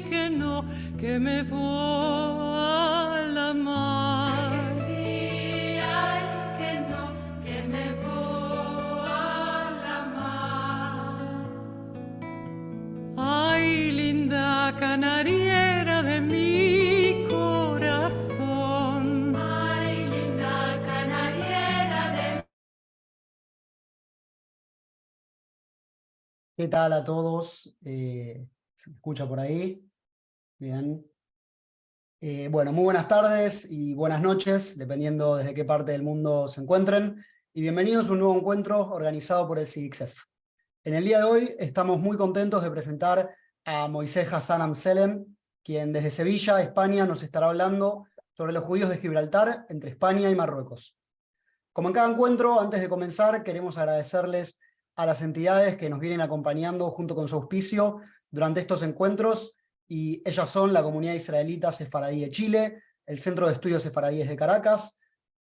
que no, que me voy a la mar. Que sí, ay, que no, que me voy a la mar. Ay, linda canariera de mi corazón. Ay, linda canariera de... ¿Qué tal a todos? ¿Se me escucha por ahí? Bien. Bueno, muy buenas tardes y buenas noches, dependiendo desde qué parte del mundo se encuentren, y bienvenidos a un nuevo encuentro organizado por el CIDICSEF. En el día de hoy estamos muy contentos de presentar a Moisés Hassan Amselem, quien desde Sevilla, España, nos estará hablando sobre los judíos de Gibraltar entre España y Marruecos. Como en cada encuentro, antes de comenzar, queremos agradecerles a las entidades que nos vienen acompañando junto con su auspicio durante estos encuentros, y ellas son la Comunidad Israelita Sefaradí de Chile, el Centro de Estudios Sefaradíes de Caracas,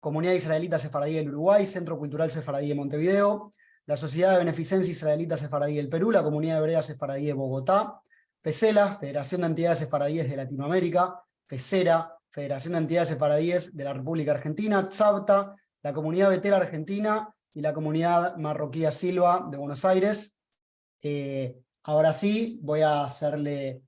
Comunidad Israelita Sefaradí del Uruguay, Centro Cultural Sefaradí de Montevideo, la Sociedad de Beneficencia Israelita Sefaradí del Perú, la Comunidad Hebrea Sefaradí de Bogotá, FECELA, Federación de Entidades Sefaradíes de Latinoamérica, FECERA, Federación de Entidades Sefaradíes de la República Argentina, Tzavta, la Comunidad Betela Argentina y la Comunidad Marroquía Silva de Buenos Aires. Ahora sí, voy a hacerle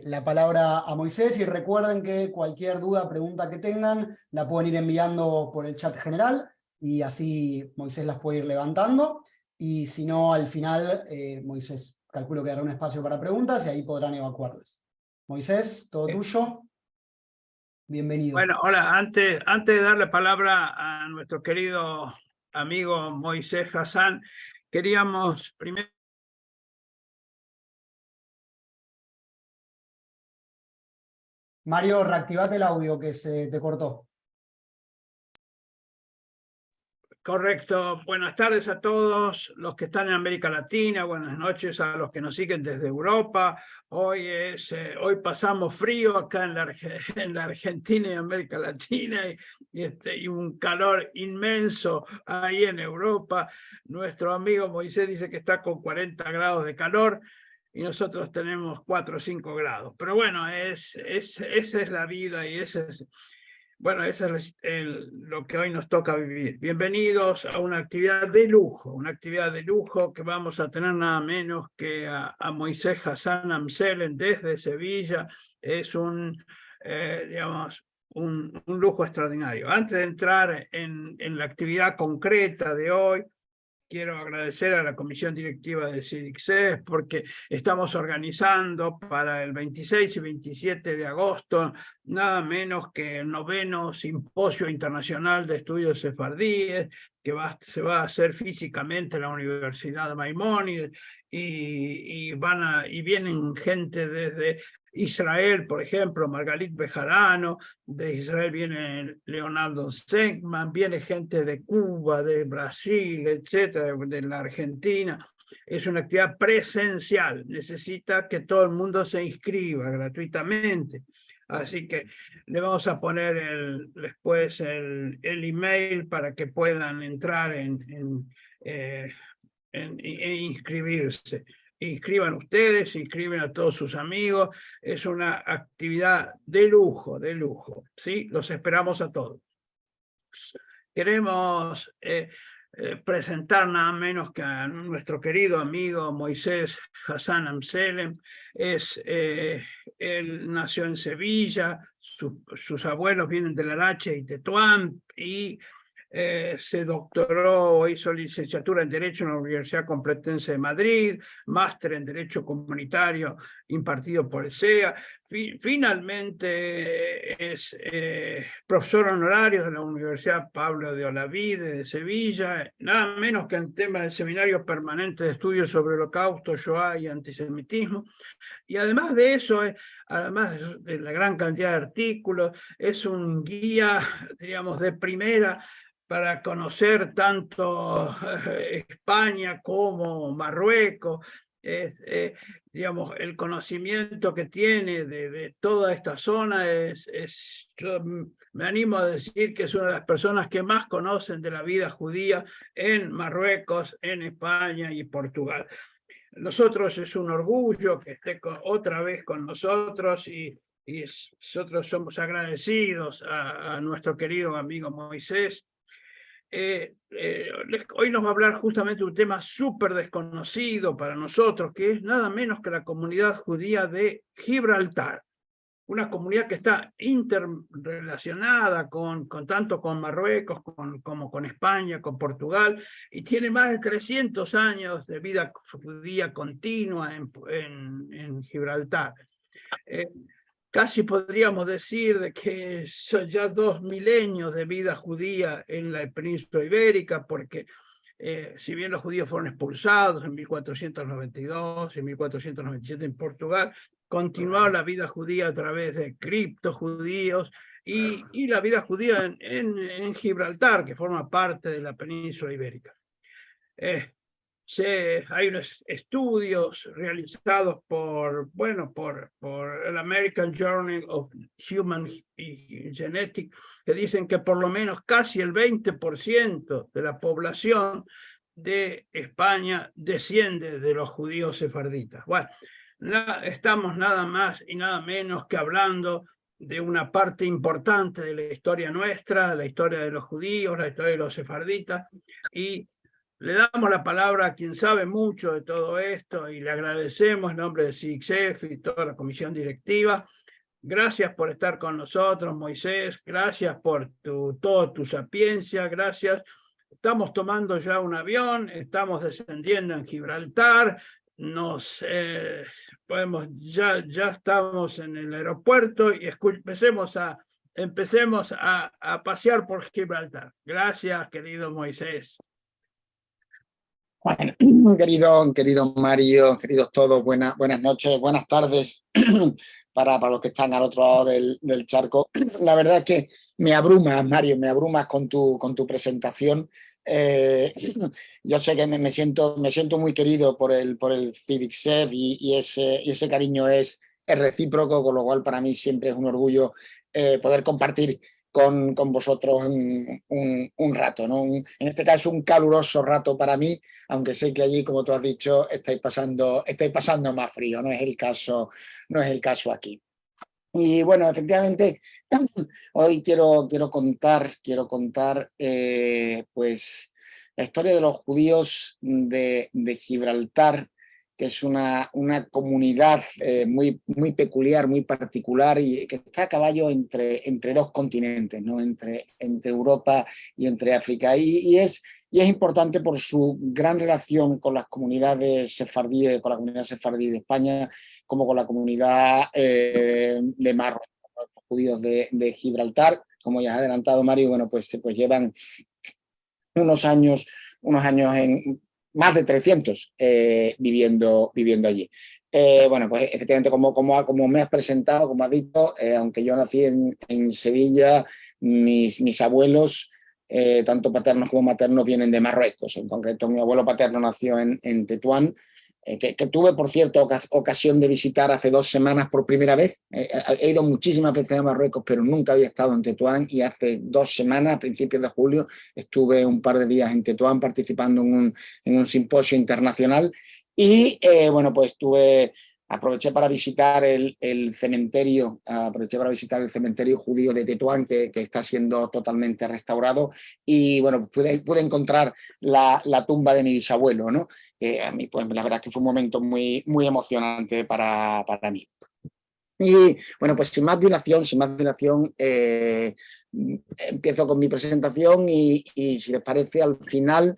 la palabra a Moisés, y recuerden que cualquier duda, pregunta que tengan, la pueden ir enviando por el chat general, y así Moisés las puede ir levantando, y si no, al final Moisés calculo que dará un espacio para preguntas y ahí podrán evacuarlas. Moisés, todo tuyo. Bienvenido. Bueno, hola, antes de dar la palabra a nuestro querido amigo Moisés Hassan, queríamos primero... Mario, reactivate el audio que se te cortó. Correcto. Buenas tardes a todos los que están en América Latina, buenas noches a los que nos siguen desde Europa. Hoy pasamos frío acá en la Argentina y América Latina, y un calor inmenso ahí en Europa. Nuestro amigo Moisés dice que está con 40 grados de calor y nosotros tenemos 4 o 5 grados. Pero bueno, esa es la vida y ese es... Bueno, eso es lo que hoy nos toca vivir. Bienvenidos a una actividad de lujo que vamos a tener nada menos que a Moisés Hassan Amselem desde Sevilla. Es digamos, un lujo extraordinario. Antes de entrar en la actividad concreta de hoy, quiero agradecer a la comisión directiva de CIDICSEF porque estamos organizando para el 26 y 27 de agosto nada menos que el 9º Simposio Internacional de Estudios Sefardíes, que se va a hacer físicamente en la Universidad de Maimónides, y vienen gente desde Israel, por ejemplo, Margalit Bejarano, de Israel viene Leonardo Senkman, viene gente de Cuba, de Brasil, etcétera, de la Argentina. Es una actividad presencial, necesita que todo el mundo se inscriba gratuitamente. Así que le vamos a poner después el email para que puedan entrar e inscribirse. Inscriban ustedes, inscriben a todos sus amigos. Es una actividad de lujo, ¿sí? Los esperamos a todos. Queremos presentar nada menos que a nuestro querido amigo Moisés Hassan Amselem. Él nació en Sevilla, sus abuelos vienen de Larache y Tetuán, y se doctoró, hizo licenciatura en Derecho en la Universidad Complutense de Madrid, máster en Derecho Comunitario impartido por el SEA. Finalmente es profesor honorario de la Universidad Pablo de Olavide de Sevilla, nada menos que en tema del Seminario Permanente de Estudios sobre Holocausto, Shoah y Antisemitismo. Y además de eso, además de la gran cantidad de artículos, es un guía, digamos, de primera para conocer tanto España como Marruecos. Digamos, el conocimiento que tiene de toda esta zona yo me animo a decir que es una de las personas que más conocen de la vida judía en Marruecos, en España y Portugal. Nosotros es un orgullo que esté otra vez con nosotros y nosotros somos agradecidos a nuestro querido amigo Moisés. Hoy nos va a hablar justamente de un tema súper desconocido para nosotros, que es nada menos que la comunidad judía de Gibraltar. Una comunidad que está interrelacionada tanto con Marruecos como con España, con Portugal, y tiene más de 300 años de vida judía continua en Gibraltar. Casi podríamos decir de que son ya 2 milenios de vida judía en la península ibérica, porque si bien los judíos fueron expulsados en 1492 y 1497 en Portugal, continuó la vida judía a través de criptojudíos y la vida judía en Gibraltar, que forma parte de la península ibérica. Hay unos estudios realizados por el American Journal of Human Genetics que dicen que por lo menos casi el 20% de la población de España desciende de los judíos sefarditas. Bueno, estamos nada más y nada menos que hablando de una parte importante de la historia nuestra, la historia de los judíos, la historia de los sefarditas, y le damos la palabra a quien sabe mucho de todo esto y le agradecemos en nombre de CIGSEF y toda la comisión directiva. Gracias por estar con nosotros, Moisés. Gracias por toda tu sapiencia. Gracias. Estamos tomando ya un avión, estamos descendiendo en Gibraltar. Ya estamos en el aeropuerto y empecemos a pasear por Gibraltar. Gracias, querido Moisés. Bueno, querido Mario, queridos todos, buenas noches, buenas tardes para los que están al otro lado del charco. La verdad es que me abrumas, Mario, me abrumas con tu presentación. Yo sé que me siento muy querido por el CIGSEF y ese cariño es recíproco, con lo cual para mí siempre es un orgullo poder compartir con vosotros un rato, ¿no? En este caso un caluroso rato para mí, aunque sé que allí, como tú has dicho, estáis pasando más frío, no es el caso aquí. Y bueno, efectivamente, hoy quiero contar pues la historia de los judíos de Gibraltar, que es una comunidad muy peculiar, muy particular y que está a caballo entre dos continentes, ¿no? entre Europa y entre África. Y es importante por su gran relación con las comunidades sefardíes, con la comunidad sefardí de España, como con la comunidad de Marruecos, los judíos de Gibraltar. Como ya has adelantado, Mario, bueno, pues llevan unos años más de 300 viviendo allí. Bueno, pues efectivamente, como me has presentado, como has dicho, aunque yo nací en Sevilla, mis abuelos, tanto paternos como maternos, vienen de Marruecos. En concreto, mi abuelo paterno nació en Tetuán, que tuve, por cierto, ocasión de visitar hace 2 semanas por primera vez. He ido muchísimas veces a Marruecos, pero nunca había estado en Tetuán, y hace 2 semanas, a principios de julio, estuve un par de días en Tetuán participando en un simposio internacional y, bueno, pues aproveché para visitar el cementerio judío de Tetuán, que está siendo totalmente restaurado, y bueno, pude encontrar la tumba de mi bisabuelo, ¿no? A mí, pues la verdad es que fue un momento muy emocionante para mí. Y bueno, pues sin más dilación, empiezo con mi presentación y si les parece, al final,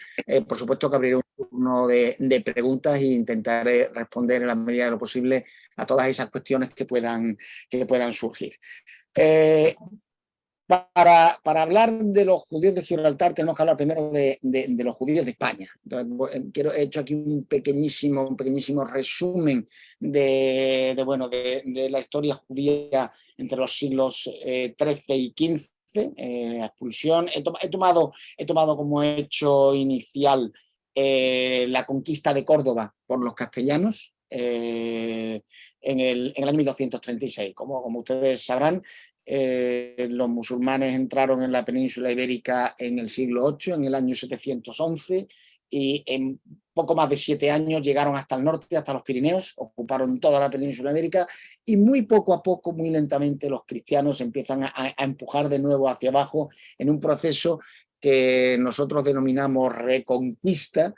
por supuesto que abriré un turno de preguntas e intentaré responder en la medida de lo posible a todas esas cuestiones que puedan surgir. Para hablar de los judíos de Gibraltar, tenemos que hablar primero de los judíos de España. Entonces, he hecho aquí un pequeñísimo resumen de la historia judía entre los siglos XIII y XV, la expulsión. He tomado como hecho inicial la conquista de Córdoba por los castellanos en el año 1236. Como ustedes sabrán, los musulmanes entraron en la península ibérica en el siglo VIII, en el año 711, y en poco más de 7 años llegaron hasta el norte, hasta los Pirineos, ocuparon toda la península ibérica y muy poco a poco, muy lentamente, los cristianos empiezan a empujar de nuevo hacia abajo en un proceso que nosotros denominamos reconquista,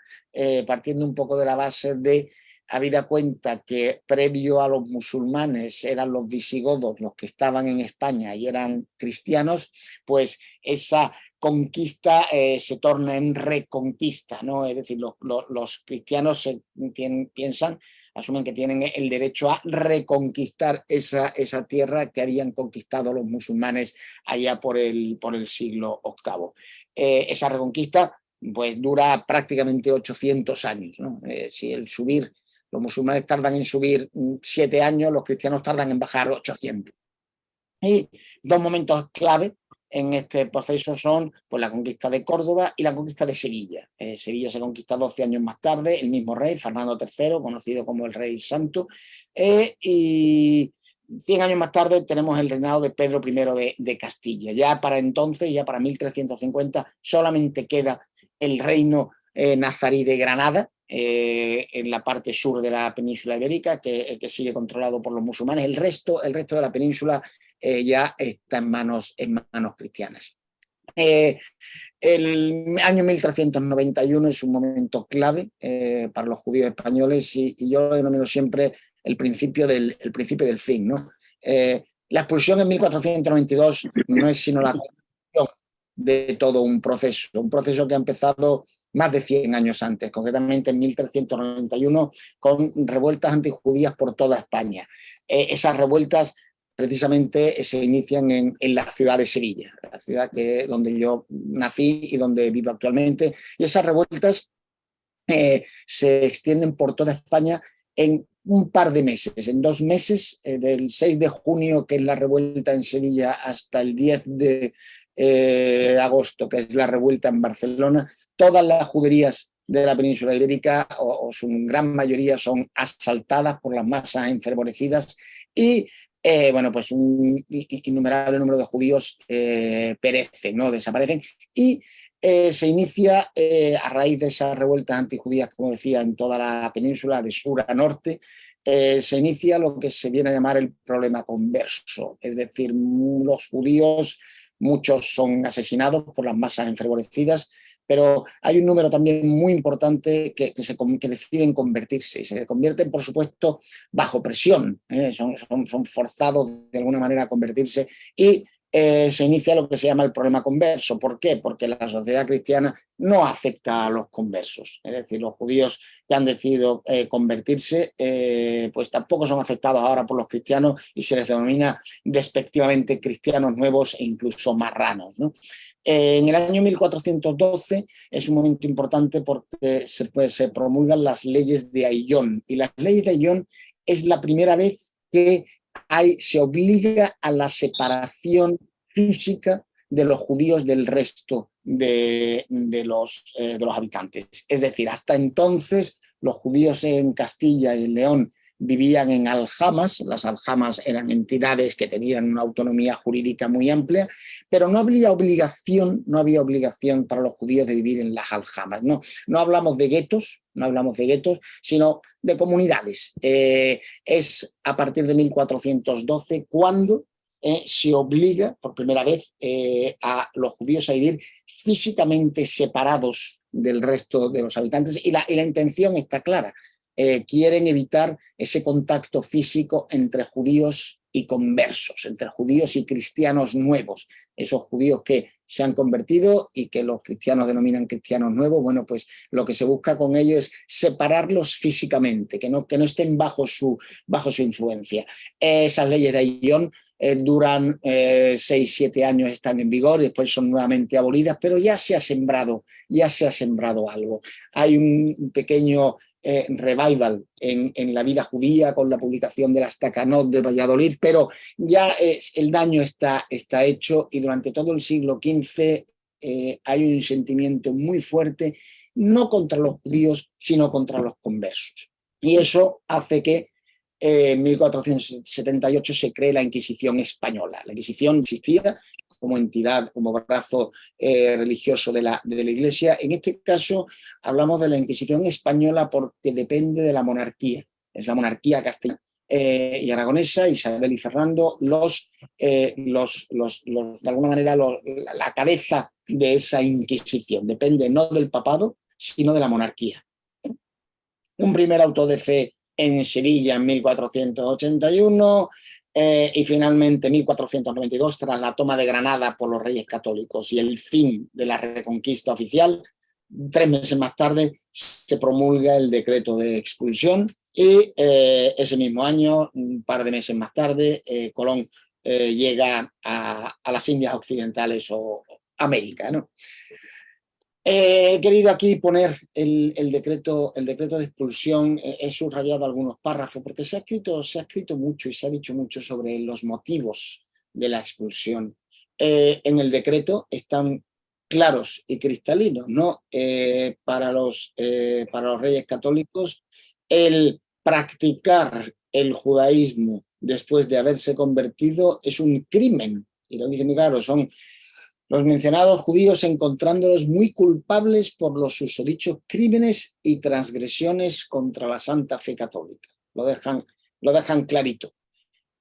partiendo un poco de la base de, habida cuenta que previo a los musulmanes eran los visigodos los que estaban en España y eran cristianos, pues esa conquista se torna en reconquista, ¿no? Es decir, los cristianos piensan, asumen que tienen el derecho a reconquistar esa tierra que habían conquistado los musulmanes allá por el siglo VIII. Esa reconquista pues dura prácticamente 800 años, ¿no? Si el subir, los musulmanes tardan en subir 7 años, los cristianos tardan en bajar 800. Y dos momentos clave en este proceso son pues, la conquista de Córdoba y la conquista de Sevilla. Sevilla se conquista 12 años más tarde, el mismo rey, Fernando III, conocido como el Rey Santo, y 100 años más tarde tenemos el reinado de Pedro I de Castilla. Ya para entonces, ya para 1350, solamente queda el reino nazarí de Granada, en la parte sur de la península ibérica, que sigue controlado por los musulmanes. El resto de la península ya está en manos cristianas. El año 1391 es un momento clave para los judíos españoles y yo lo denomino siempre el principio del fin, ¿no? La expulsión en 1492 no es sino la conclusión de todo un proceso que ha empezado más de 100 años antes, concretamente en 1391, con revueltas antijudías por toda España. Esas revueltas precisamente se inician en la ciudad de Sevilla, la ciudad donde yo nací y donde vivo actualmente, y esas revueltas se extienden por toda España en un par de meses, en 2 meses, del 6 de junio, que es la revuelta en Sevilla, hasta el 10 de agosto, que es la revuelta en Barcelona. Todas las juderías de la península ibérica, o su gran mayoría, son asaltadas por las masas enfervorecidas y bueno, pues un innumerable número de judíos perecen, ¿no? Desaparecen y se inicia a raíz de esas revueltas antijudías, como decía, en toda la península de sur a norte, se inicia lo que se viene a llamar el problema converso, es decir, los judíos, muchos son asesinados por las masas enfervorecidas, pero hay un número también muy importante que deciden convertirse y se convierten, por supuesto, bajo presión, son forzados de alguna manera a convertirse y se inicia lo que se llama el problema converso. ¿Por qué? Porque la sociedad cristiana no acepta a los conversos, es decir, los judíos que han decidido convertirse pues tampoco son aceptados ahora por los cristianos y se les denomina despectivamente cristianos nuevos e incluso marranos, ¿no? En el año 1412 es un momento importante porque se promulgan las leyes de Ayllón, y las leyes de Ayllón es la primera vez que se obliga a la separación física de los judíos del resto de los habitantes. Es decir, hasta entonces los judíos en Castilla y en León vivían en aljamas. Las aljamas eran entidades que tenían una autonomía jurídica muy amplia, pero no había obligación para los judíos de vivir en las aljamas. No hablamos de guetos, sino de comunidades. Es a partir de 1412 cuando se obliga por primera vez a los judíos a vivir físicamente separados del resto de los habitantes, y la intención está clara. Quieren evitar ese contacto físico entre judíos y conversos, entre judíos y cristianos nuevos, esos judíos que se han convertido y que los cristianos denominan cristianos nuevos. Bueno, pues lo que se busca con ellos es separarlos físicamente, que no estén bajo su influencia. Esas leyes de Ayllón duran 6-7 años, están en vigor y después son nuevamente abolidas, pero ya se ha sembrado algo. Hay un pequeño revival en la vida judía con la publicación de las Takanot de Valladolid, pero ya el daño está hecho, y durante todo el siglo XV hay un sentimiento muy fuerte, no contra los judíos, sino contra los conversos. Y eso hace que en 1478 se cree la Inquisición española. La Inquisición existía como entidad, como brazo religioso de la Iglesia. En este caso hablamos de la Inquisición española porque depende de la monarquía. Es la monarquía castellana y aragonesa, Isabel y Fernando, de alguna manera la cabeza de esa Inquisición. Depende no del papado, sino de la monarquía. Un primer auto de fe en Sevilla en 1481 y finalmente 1492, tras la toma de Granada por los Reyes Católicos y el fin de la Reconquista oficial. 3 meses más tarde se promulga el decreto de expulsión y ese mismo año, un par de meses más tarde, Colón llega a las Indias Occidentales o América, ¿no? He querido aquí poner el decreto de expulsión. He subrayado algunos párrafos porque se ha escrito mucho y se ha dicho mucho sobre los motivos de la expulsión. En el decreto están claros y cristalinos, ¿no? Para los Reyes Católicos, el practicar el judaísmo después de haberse convertido es un crimen. Y lo dice muy claro, son los mencionados judíos encontrándolos muy culpables por los susodichos crímenes y transgresiones contra la santa fe católica. Lo dejan clarito.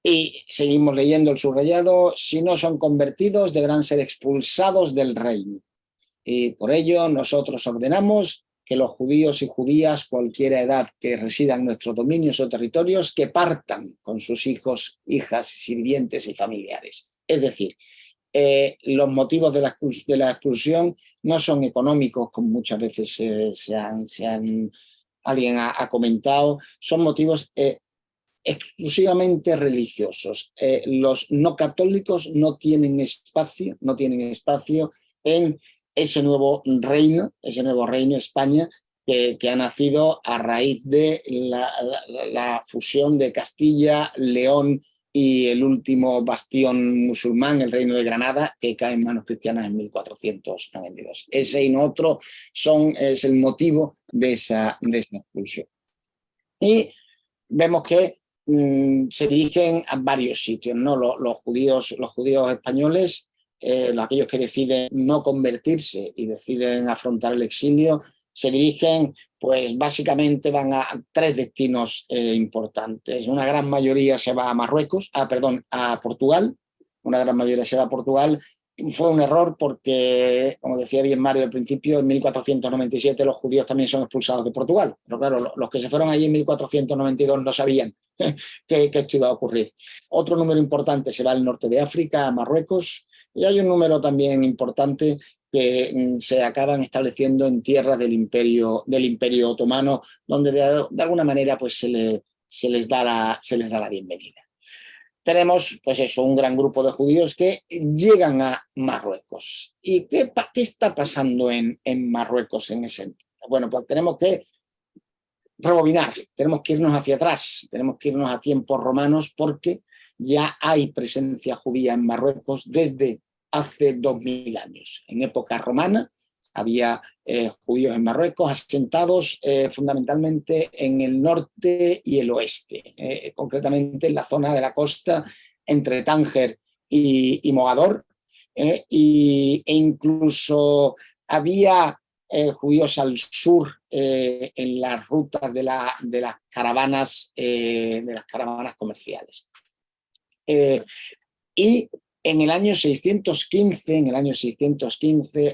Y seguimos leyendo el subrayado: si no son convertidos, deberán ser expulsados del reino. Y por ello nosotros ordenamos que los judíos y judías, cualquier edad que residan en nuestros dominios o territorios, que partan con sus hijos, hijas, sirvientes y familiares. Es decir, los motivos de la expulsión no son económicos, como muchas veces alguien ha comentado, son motivos exclusivamente religiosos. Los no católicos no tienen espacio en ese nuevo reino España, que ha nacido a raíz de la fusión de Castilla, León y el último bastión musulmán, el Reino de Granada, que cae en manos cristianas en 1492. Ese y no otro es el motivo de esa expulsión. Y vemos que se dirigen a varios sitios, ¿no? Los judíos españoles, aquellos que deciden no convertirse y deciden afrontar el exilio, se dirigen, pues básicamente van a 3 destinos importantes. Una gran mayoría se va a Portugal. Una gran mayoría se va a Portugal. Fue un error porque, como decía bien Mario al principio, en 1497 los judíos también son expulsados de Portugal. Pero claro, los que se fueron allí en 1492 no sabían que esto iba a ocurrir. Otro número importante se va al norte de África, a Marruecos, y hay un número también importante que se acaban estableciendo en tierras del Imperio Otomano, donde de alguna manera pues se les da la bienvenida. Tenemos, pues eso, un gran grupo de judíos que llegan a Marruecos. ¿Y qué está pasando en Marruecos en ese sentido? Bueno, pues tenemos que rebobinar, tenemos que irnos hacia atrás, tenemos que irnos a tiempos romanos, porque ya hay presencia judía en Marruecos desde hace 2000 años. En época romana había judíos en Marruecos asentados fundamentalmente en el norte y el oeste, concretamente en la zona de la costa entre Tánger y Mogador, e incluso había judíos al sur en las rutas de las caravanas comerciales. Y en el año 615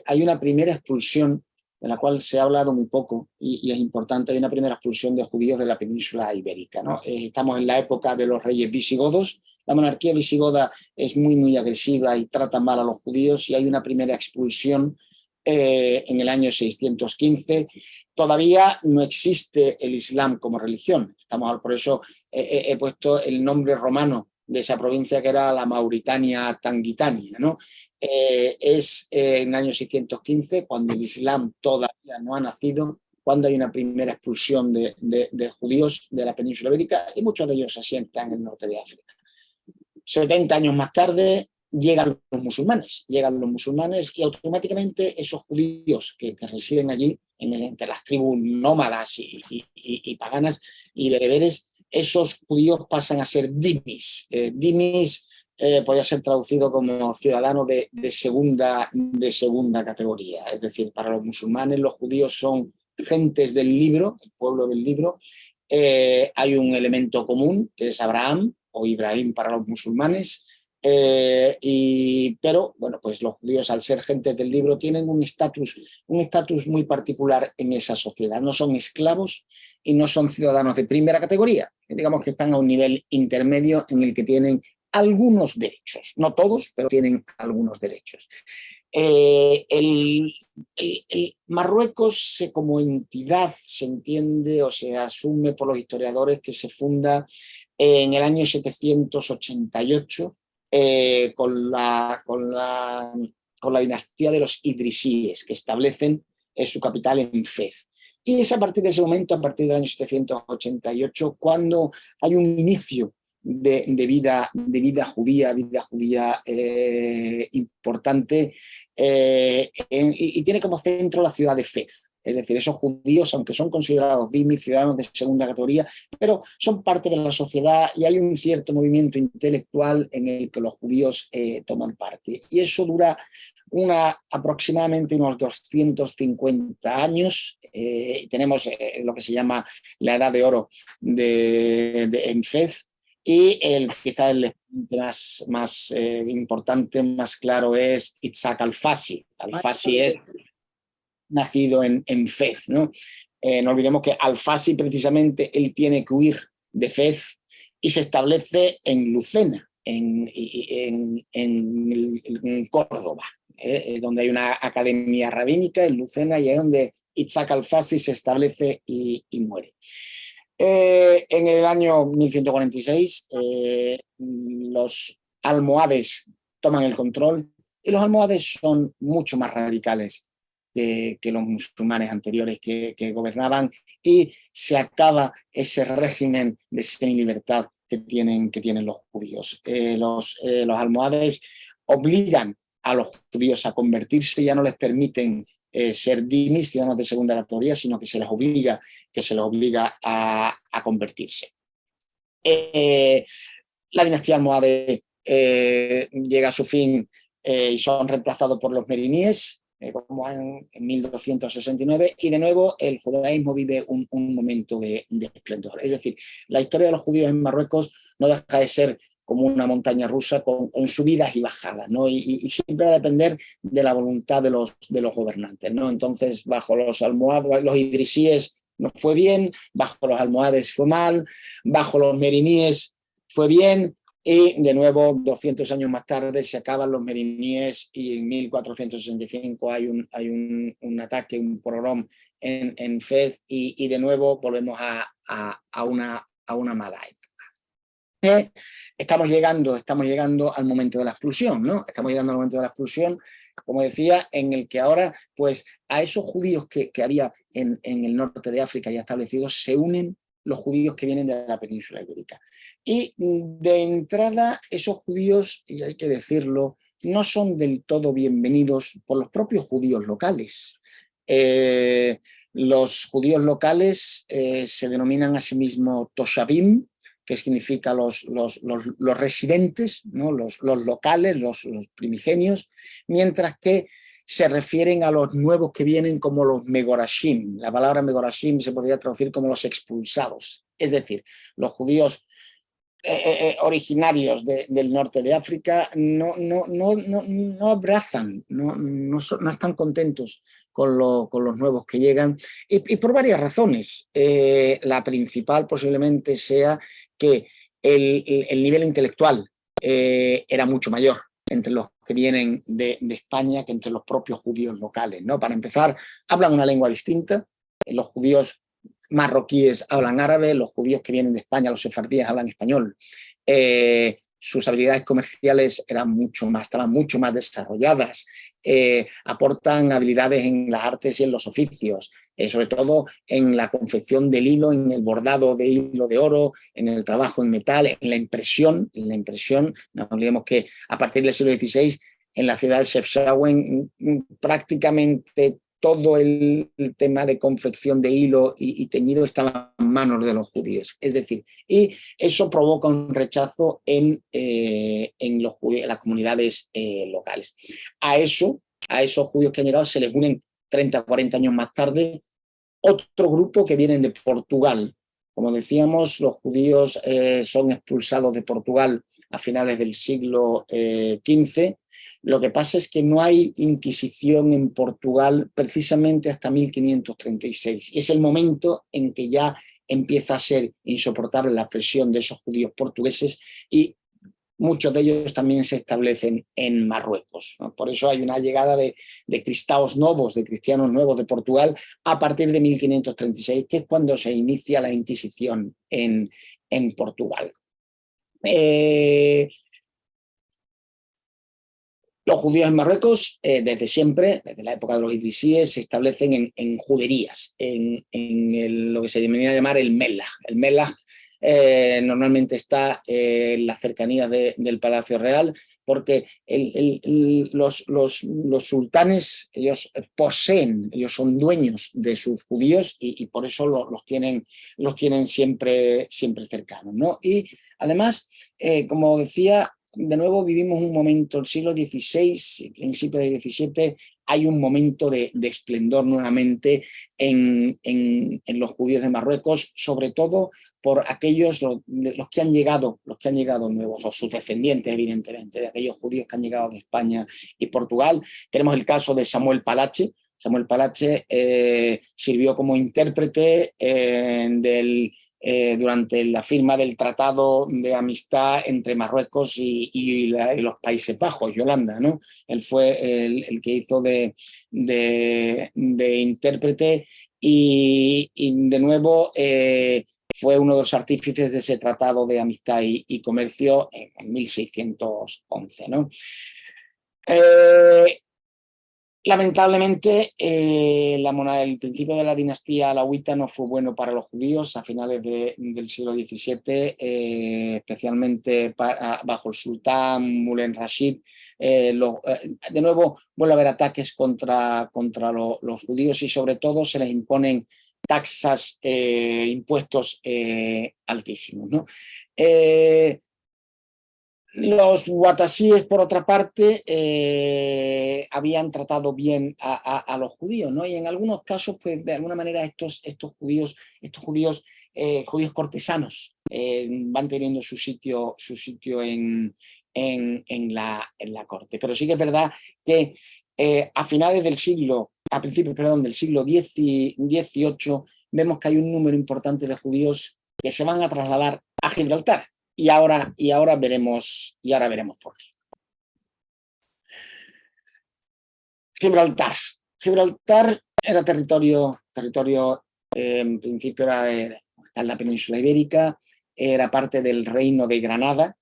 hay una primera expulsión, de la cual se ha hablado muy poco y es importante. Hay una primera expulsión de judíos de la península ibérica, ¿no? Estamos en la época de los reyes visigodos. La monarquía visigoda es muy agresiva y trata mal a los judíos, y hay una primera expulsión en el año 615. Todavía no existe el Islam como religión. Por eso he puesto el nombre romano de esa provincia, que era la Mauritania Tangitania, ¿no? Es en el año 615, cuando el Islam todavía no ha nacido, cuando hay una primera expulsión de judíos de la península ibérica, y muchos de ellos se asientan en el norte de África. 70 años más tarde llegan los musulmanes y automáticamente esos judíos que residen allí, entre las tribus nómadas y paganas y bereberes, esos judíos pasan a ser dhimis. Dhimis podría ser traducido como ciudadano de segunda categoría. Es decir, para los musulmanes, los judíos son gentes del libro, el pueblo del libro. Hay un elemento común, que es Abraham o Ibrahim para los musulmanes, pero bueno, pues los judíos, al ser gentes del libro, tienen un estatus muy particular en esa sociedad. No son esclavos y no son ciudadanos de primera categoría. Digamos que están a un nivel intermedio en el que tienen algunos derechos, no todos, pero tienen algunos derechos. El Marruecos como entidad se entiende o se asume por los historiadores que se funda en el año 788 con la dinastía de los idrisíes, que establecen su capital en Fez. Y es a partir de ese momento, a partir del año 788, cuando hay un inicio de vida judía importante, y tiene como centro la ciudad de Fez. Es decir, esos judíos, aunque son considerados dhimmi, ciudadanos de segunda categoría, pero son parte de la sociedad y hay un cierto movimiento intelectual en el que los judíos toman parte. Y eso dura aproximadamente unos 250 años. Tenemos lo que se llama la Edad de Oro en Fez. Y quizá el más importante, más claro, es Itzhak Al-Fasi. Al-Fasi es nacido en Fez, ¿no? No olvidemos que Al-Fasi, precisamente, él tiene que huir de Fez y se establece en Lucena, en Córdoba, donde hay una academia rabínica en Lucena, y es donde Itzhak Al-Fasi se establece y muere. En el año 1146 los almohades toman el control, y los almohades son mucho más radicales que los musulmanes anteriores que gobernaban, y se acaba ese régimen de semilibertad que tienen los judíos. Los almohades obligan a los judíos a convertirse, ya no les permiten ser dhimmis, ciudadanos de segunda categoría, sino que se les obliga a convertirse. La dinastía almohade llega a su fin y son reemplazados por los meriníes, como en 1269, y de nuevo el judaísmo vive un momento de esplendor. Es decir, la historia de los judíos en Marruecos no deja de ser como una montaña rusa con subidas y bajadas, ¿no? Y siempre va a depender de la voluntad de los gobernantes, ¿no? Entonces, bajo los almohades, los idrisíes no fue bien, bajo los almohades fue mal, bajo los meriníes fue bien, y de nuevo 200 años más tarde se acaban los meriníes, y en 1465 hay un ataque, un pogrom en Fez, y de nuevo volvemos a una mala época. Estamos llegando al momento de la expulsión, ¿no? Estamos llegando al momento de la expulsión, como decía, en el que ahora, pues, a esos judíos que había en el norte de África ya establecidos, se unen los judíos que vienen de la península ibérica. Y de entrada, esos judíos, y hay que decirlo, no son del todo bienvenidos por los propios judíos locales. Los judíos locales se denominan a sí mismos toshavim, que significa los residentes, ¿no? los locales, los primigenios, mientras que se refieren a los nuevos que vienen como los megorashim. La palabra megorashim se podría traducir como los expulsados, es decir, los judíos originarios del norte de África no abrazan, no están contentos con los nuevos que llegan, y por varias razones. La principal posiblemente sea que el nivel intelectual era mucho mayor entre los que vienen de España que entre los propios judíos locales, ¿no? Para empezar, hablan una lengua distinta. Los judíos marroquíes hablan árabe, los judíos que vienen de España, los sefardíes, hablan español. Sus habilidades comerciales estaban mucho más desarrolladas. Aportan habilidades en las artes y en los oficios, sobre todo en la confección del hilo, en el bordado de hilo de oro, en el trabajo en metal, en la impresión. No olvidemos que a partir del siglo XVI, en la ciudad de Chefchaouen, prácticamente todo el tema de confección de hilo y teñido estaba en manos de los judíos. Es decir, y eso provoca un rechazo en las comunidades locales. A esos judíos que han llegado se les unen 30 o 40 años más tarde otro grupo que vienen de Portugal. Como decíamos, los judíos son expulsados de Portugal a finales del siglo XV. Lo que pasa es que no hay Inquisición en Portugal precisamente hasta 1536. Y es el momento en que ya empieza a ser insoportable la presión de esos judíos portugueses y muchos de ellos también se establecen en Marruecos, ¿no? Por eso hay una llegada de cristianos nuevos de Portugal a partir de 1536, que es cuando se inicia la Inquisición en Portugal. Los judíos en Marruecos, desde siempre, desde la época de los idrisíes, se establecen en juderías, en lo que se denomina llamar el Mellah. El Mellah normalmente está en las cercanías del Palacio Real, porque los sultanes, ellos poseen, ellos son dueños de sus judíos y por eso los tienen siempre cercanos, ¿no? Y además, como decía, de nuevo vivimos un momento, el siglo XVI, principio del XVII, hay un momento de esplendor nuevamente en los judíos de Marruecos, sobre todo por aquellos, los que han llegado nuevos, o sus descendientes, evidentemente, de aquellos judíos que han llegado de España y Portugal. Tenemos el caso de Samuel Palache. Samuel Palache sirvió como intérprete durante la firma del Tratado de Amistad entre Marruecos y los Países Bajos y Holanda, ¿no? Él fue el que hizo de intérprete y de nuevo fue uno de los artífices de ese Tratado de Amistad y Comercio en 1611, ¿no? Lamentablemente, el principio de la dinastía alauita no fue bueno para los judíos a finales del siglo XVII, especialmente bajo el sultán Mullen Rashid. De nuevo vuelve a haber ataques contra los judíos y sobre todo se les imponen taxas, impuestos altísimos, ¿no? Los watasíes, por otra parte, habían tratado bien a los judíos, ¿no? Y en algunos casos, pues, de alguna manera, estos judíos cortesanos van teniendo su sitio en la corte. Pero sí que es verdad que a principios del siglo XVIII, vemos que hay un número importante de judíos que se van a trasladar a Gibraltar. Y ahora veremos por qué. Gibraltar era territorio en principio está en la península ibérica, era parte del reino de Granada,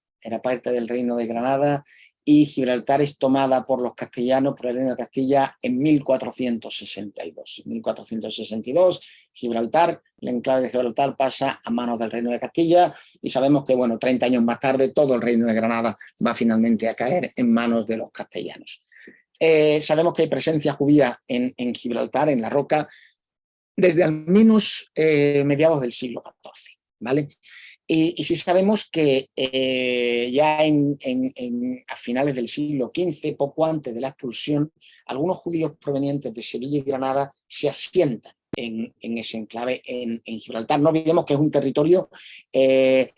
y Gibraltar es tomada por los castellanos, por el reino de Castilla, en 1462. En 1462, Gibraltar, el enclave de Gibraltar pasa a manos del reino de Castilla y sabemos que, 30 años más tarde, todo el reino de Granada va finalmente a caer en manos de los castellanos. Sabemos que hay presencia judía en Gibraltar, en la Roca, desde al menos mediados del siglo XIV, ¿vale? Y sí sabemos que ya a finales del siglo XV, poco antes de la expulsión, algunos judíos provenientes de Sevilla y Granada se asientan en ese enclave en Gibraltar. No olvidemos que es un territorio que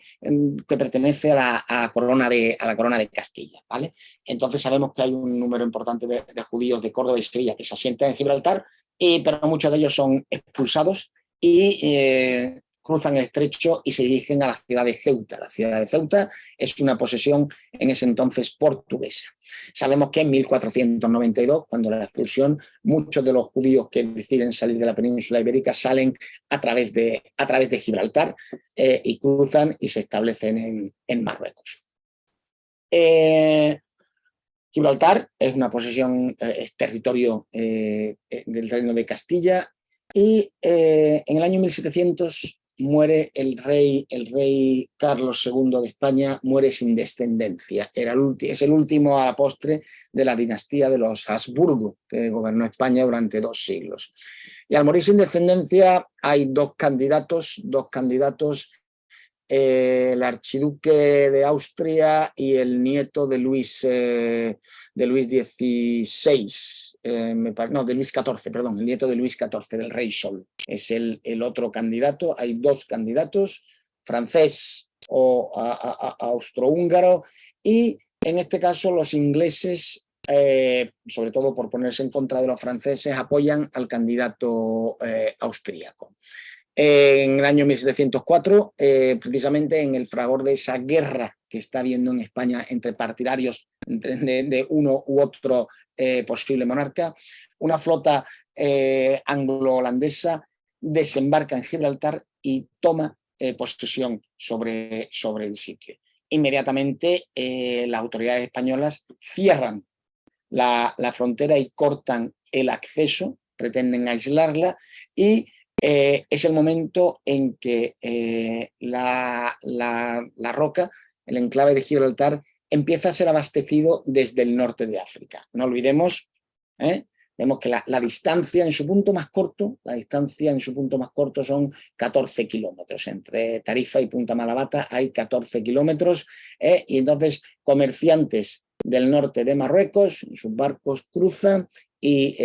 pertenece a la corona de Castilla, ¿vale? Entonces sabemos que hay un número importante de judíos de Córdoba y Sevilla que se asientan en Gibraltar, pero muchos de ellos son expulsados y cruzan el estrecho y se dirigen a la ciudad de Ceuta. La ciudad de Ceuta es una posesión en ese entonces portuguesa. Sabemos que en 1492, cuando la expulsión, muchos de los judíos que deciden salir de la península ibérica salen a través de Gibraltar y cruzan y se establecen en Marruecos. Gibraltar es una posesión, es territorio del reino de Castilla y en el año 1700 muere el rey Carlos II de España, muere sin descendencia. Es el último a la postre de la dinastía de los Habsburgo, que gobernó España durante 2 siglos. Y al morir sin descendencia hay dos candidatos, el archiduque de Austria y el nieto de Luis XVI, de Luis XIV, perdón, el nieto de Luis XIV, del rey Sol. Es el otro candidato. Hay dos candidatos, francés o austrohúngaro, y en este caso los ingleses, sobre todo por ponerse en contra de los franceses, apoyan al candidato austríaco. En el año 1704, precisamente en el fragor de esa guerra que está habiendo en España entre partidarios de uno u otro posible monarca, una flota anglo-holandesa desembarca en Gibraltar y toma posesión sobre el sitio. Inmediatamente las autoridades españolas cierran la frontera y cortan el acceso, pretenden aislarla, y es el momento en que la Roca, el enclave de Gibraltar, empieza a ser abastecido desde el norte de África. No olvidemos, vemos que la distancia en su punto más corto, son 14 kilómetros. Entre Tarifa y Punta Malabata hay 14 kilómetros, y entonces comerciantes del norte de Marruecos, en sus barcos, cruzan y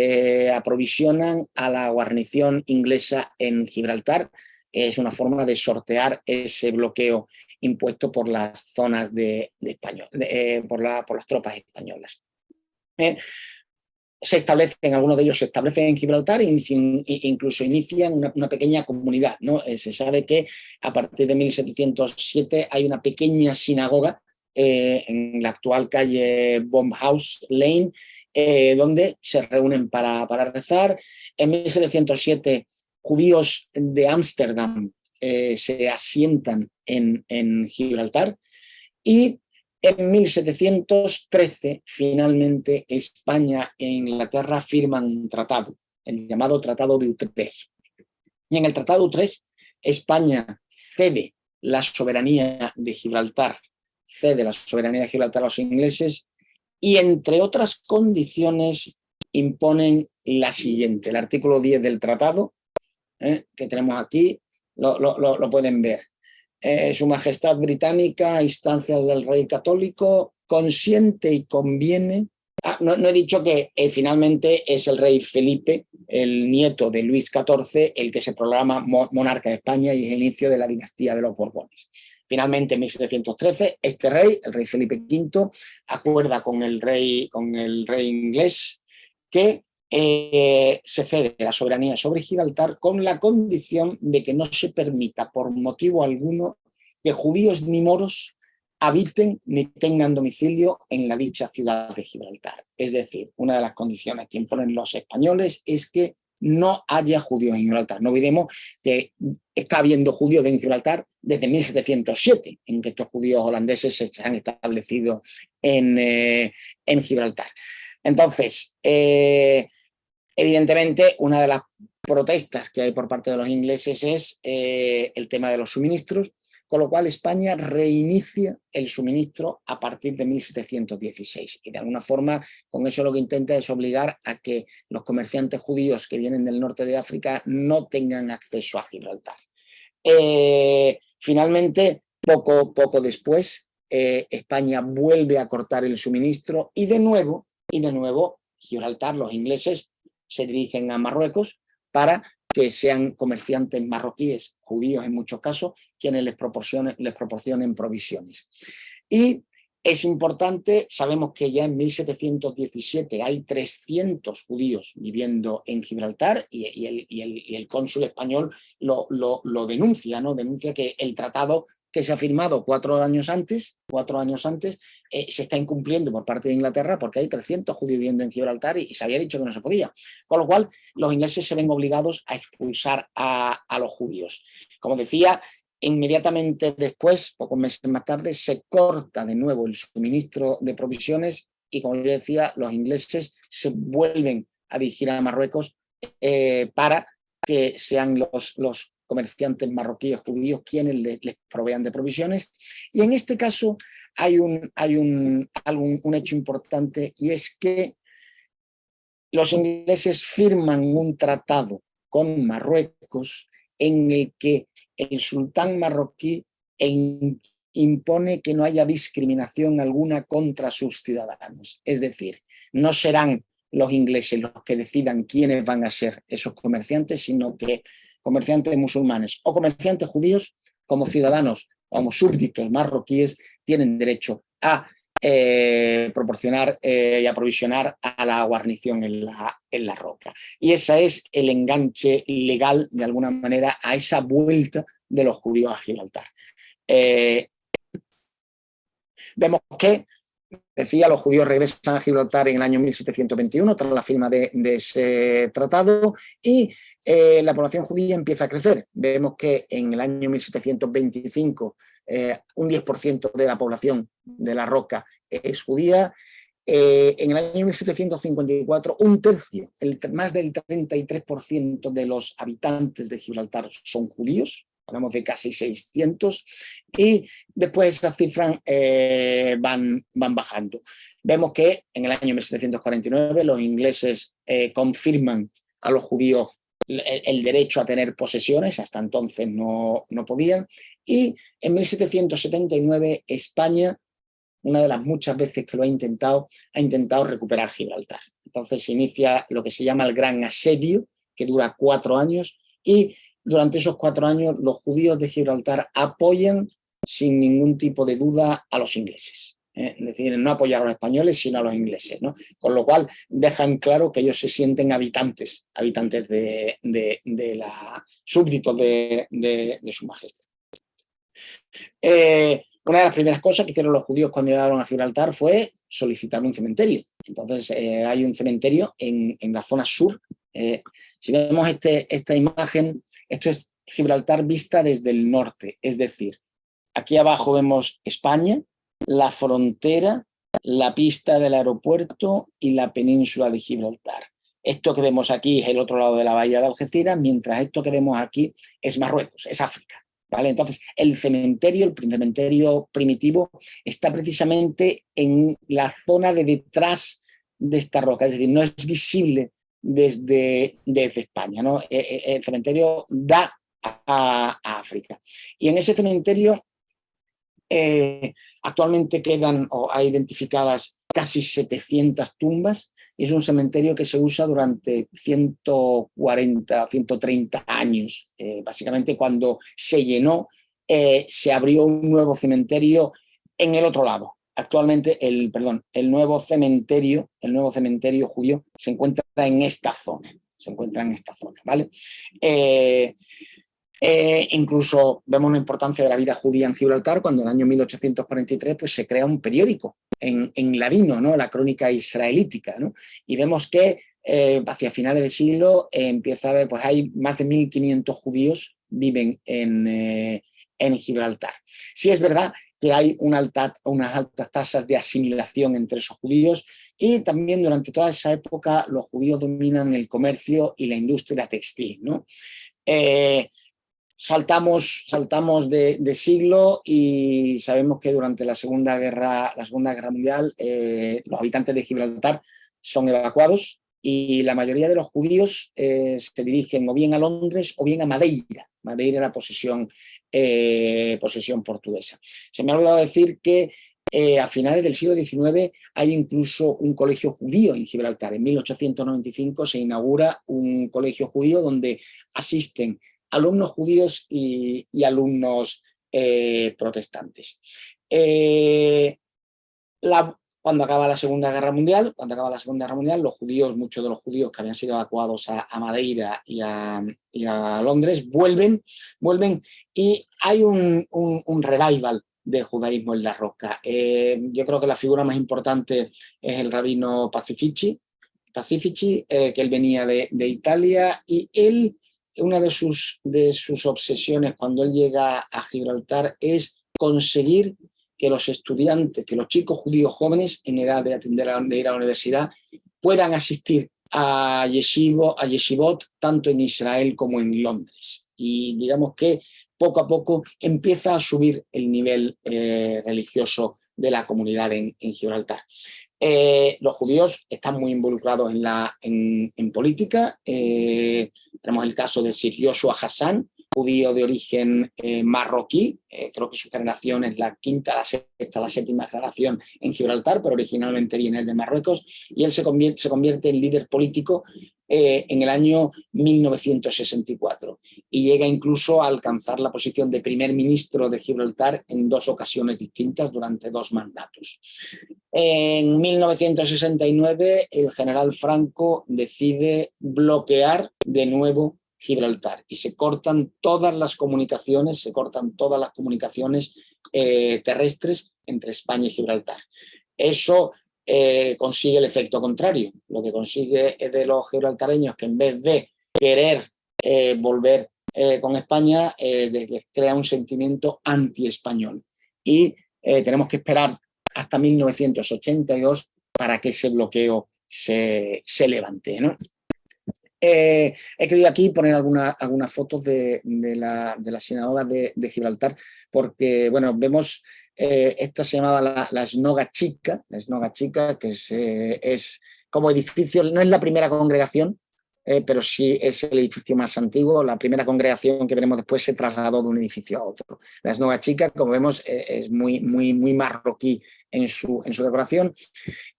aprovisionan a la guarnición inglesa en Gibraltar. Es una forma de sortear ese bloqueo impuesto por las zonas por las tropas españolas. Algunos de ellos se establecen en Gibraltar e incluso inician una pequeña comunidad, ¿no? Se sabe que a partir de 1707 hay una pequeña sinagoga en la actual calle Baumhaus Lane, donde se reúnen para rezar. En 1707 judíos de Ámsterdam se asientan en Gibraltar, y en 1713 finalmente España e Inglaterra firman un tratado, el llamado Tratado de Utrecht. Y en el Tratado de Utrecht España cede la soberanía de Gibraltar a los ingleses, y entre otras condiciones imponen la siguiente. El artículo 10 del tratado, que tenemos aquí, lo pueden ver. Su Majestad Británica, a instancias del Rey Católico, consiente y conviene. No he dicho que finalmente es el Rey Felipe, el nieto de Luis XIV, el que se proclama monarca de España, y es el inicio de la dinastía de los Borbones. Finalmente, en 1713, este rey, el rey Felipe V, acuerda con el rey inglés que se cede la soberanía sobre Gibraltar con la condición de que no se permita por motivo alguno que judíos ni moros habiten ni tengan domicilio en la dicha ciudad de Gibraltar. Es decir, una de las condiciones que imponen los españoles es que no haya judíos en Gibraltar. No olvidemos que está habiendo judíos en Gibraltar desde 1707, en que estos judíos holandeses se han establecido en Gibraltar. Entonces, evidentemente, una de las protestas que hay por parte de los ingleses es el tema de los suministros, con lo cual España reinicia el suministro a partir de 1716. Y de alguna forma, con eso lo que intenta es obligar a que los comerciantes judíos que vienen del norte de África no tengan acceso a Gibraltar. Finalmente, poco después, España vuelve a cortar el suministro, y de nuevo, Gibraltar, los ingleses se dirigen a Marruecos para que sean comerciantes marroquíes, judíos en muchos casos, quienes les proporcionen provisiones. Y es importante, sabemos que ya en 1717 hay 300 judíos viviendo en Gibraltar, y el cónsul español lo denuncia, ¿no? Denuncia que el tratado que se ha firmado 4 años antes, se está incumpliendo por parte de Inglaterra, porque hay 300 judíos viviendo en Gibraltar y se había dicho que no se podía. Con lo cual, los ingleses se ven obligados a expulsar a los judíos. Como decía, inmediatamente después, pocos meses más tarde, se corta de nuevo el suministro de provisiones, y como yo decía, los ingleses se vuelven a dirigir a Marruecos para que sean los comerciantes marroquíes judíos quienes les provean de provisiones. Y en este caso hay un hecho importante, y es que los ingleses firman un tratado con Marruecos en el que el sultán marroquí impone que no haya discriminación alguna contra sus ciudadanos. Es decir, no serán los ingleses los que decidan quiénes van a ser esos comerciantes, sino que comerciantes musulmanes o comerciantes judíos, como ciudadanos, como súbditos marroquíes, tienen derecho a proporcionar y aprovisionar a la guarnición en la roca. Y ese es el enganche legal, de alguna manera, a esa vuelta de los judíos a Gibraltar. Vemos que, decía, los judíos regresan a Gibraltar en el año 1721 tras la firma de ese tratado, y la población judía empieza a crecer. Vemos que en el año 1725 un 10% de la población de la Roca es judía. En el año 1754 un tercio, más del 33% de los habitantes de Gibraltar son judíos. Hablamos de casi 600, y después esas cifras van bajando. Vemos que en el año 1749 los ingleses confirman a los judíos el derecho a tener posesiones, hasta entonces no podían, y en 1779 España, una de las muchas veces que lo ha intentado recuperar Gibraltar. Entonces se inicia lo que se llama el Gran Asedio, que dura 4 años, y durante esos 4 años los judíos de Gibraltar apoyan sin ningún tipo de duda a los ingleses. Es decir, no apoyar a los españoles, sino a los ingleses, ¿no? Con lo cual dejan claro que ellos se sienten habitantes de la súbditos de su majestad. Una de las primeras cosas que hicieron los judíos cuando llegaron a Gibraltar fue solicitar un cementerio. Entonces hay un cementerio en la zona sur. Si vemos esta imagen, esto es Gibraltar vista desde el norte, es decir, aquí abajo vemos España, la frontera, la pista del aeropuerto y la península de Gibraltar. Esto que vemos aquí es el otro lado de la bahía de Algeciras, mientras esto que vemos aquí es Marruecos, es África. ¿Vale? Entonces, el cementerio primitivo, está precisamente en la zona de detrás de esta roca, es decir, no es visible desde España, ¿no? El cementerio da a África. Y en ese cementerio actualmente quedan o hay identificadas casi 700 tumbas, y es un cementerio que se usa durante 140, 130 años. Básicamente cuando se llenó, se abrió un nuevo cementerio en el otro lado. Actualmente el nuevo cementerio judío se encuentra en esta zona. ¿Vale? Incluso vemos la importancia de la vida judía en Gibraltar cuando en el año 1843 pues, se crea un periódico en ladino, ¿no? La Crónica Israelítica, ¿no? Y vemos que hacia finales de siglo empieza a haber, pues hay más de 1.500 judíos viven en Gibraltar. Sí es verdad que hay unas altas tasas de asimilación entre esos judíos, y también durante toda esa época los judíos dominan el comercio y la industria textil, ¿no? Saltamos de siglo y sabemos que durante la Segunda Guerra Mundial los habitantes de Gibraltar son evacuados, y la mayoría de los judíos se dirigen o bien a Londres o bien a Madeira. Madeira era posesión portuguesa. Se me ha olvidado decir que a finales del siglo XIX hay incluso un colegio judío en Gibraltar. En 1895 se inaugura un colegio judío donde asisten alumnos judíos y alumnos protestantes. Cuando acaba la Segunda Guerra Mundial, los judíos, muchos de los judíos que habían sido evacuados a Madeira y a Londres, vuelven, y hay un revival de judaísmo en la Roca. Yo creo que la figura más importante es el rabino Pacifici, que él venía de Italia, y él, una de sus obsesiones cuando él llega a Gibraltar es conseguir que los estudiantes, que los chicos judíos jóvenes en edad de ir a la universidad puedan asistir a yeshivot tanto en Israel como en Londres. y digamos que poco a poco empieza a subir el nivel religioso de la comunidad en Gibraltar. Los judíos están muy involucrados en política. Tenemos el caso de Sir Joshua Hassan, judío de origen marroquí. Creo que su generación es la quinta, la sexta, la séptima generación en Gibraltar, pero originalmente viene de Marruecos, y él se convierte en líder político en el año 1964 y llega incluso a alcanzar la posición de primer ministro de Gibraltar en 2 ocasiones distintas durante 2 mandatos. En 1969 el general Franco decide bloquear de nuevo Gibraltar y se cortan todas las comunicaciones, terrestres entre España y Gibraltar. Eso consigue el efecto contrario. Lo que consigue es de los gibraltareños que en vez de querer volver con España, les crea un sentimiento anti-español. Y tenemos que esperar hasta 1982 para que ese bloqueo se levante, ¿no? He querido aquí poner algunas fotos de la sinagoga de Gibraltar, porque, bueno, vemos, esta se llamaba la Sinoga Chica, que es como edificio, no es la primera congregación, pero sí es el edificio más antiguo. La primera congregación que veremos después se trasladó de un edificio a otro. La Sinoga Chica, como vemos, es muy marroquí en su decoración.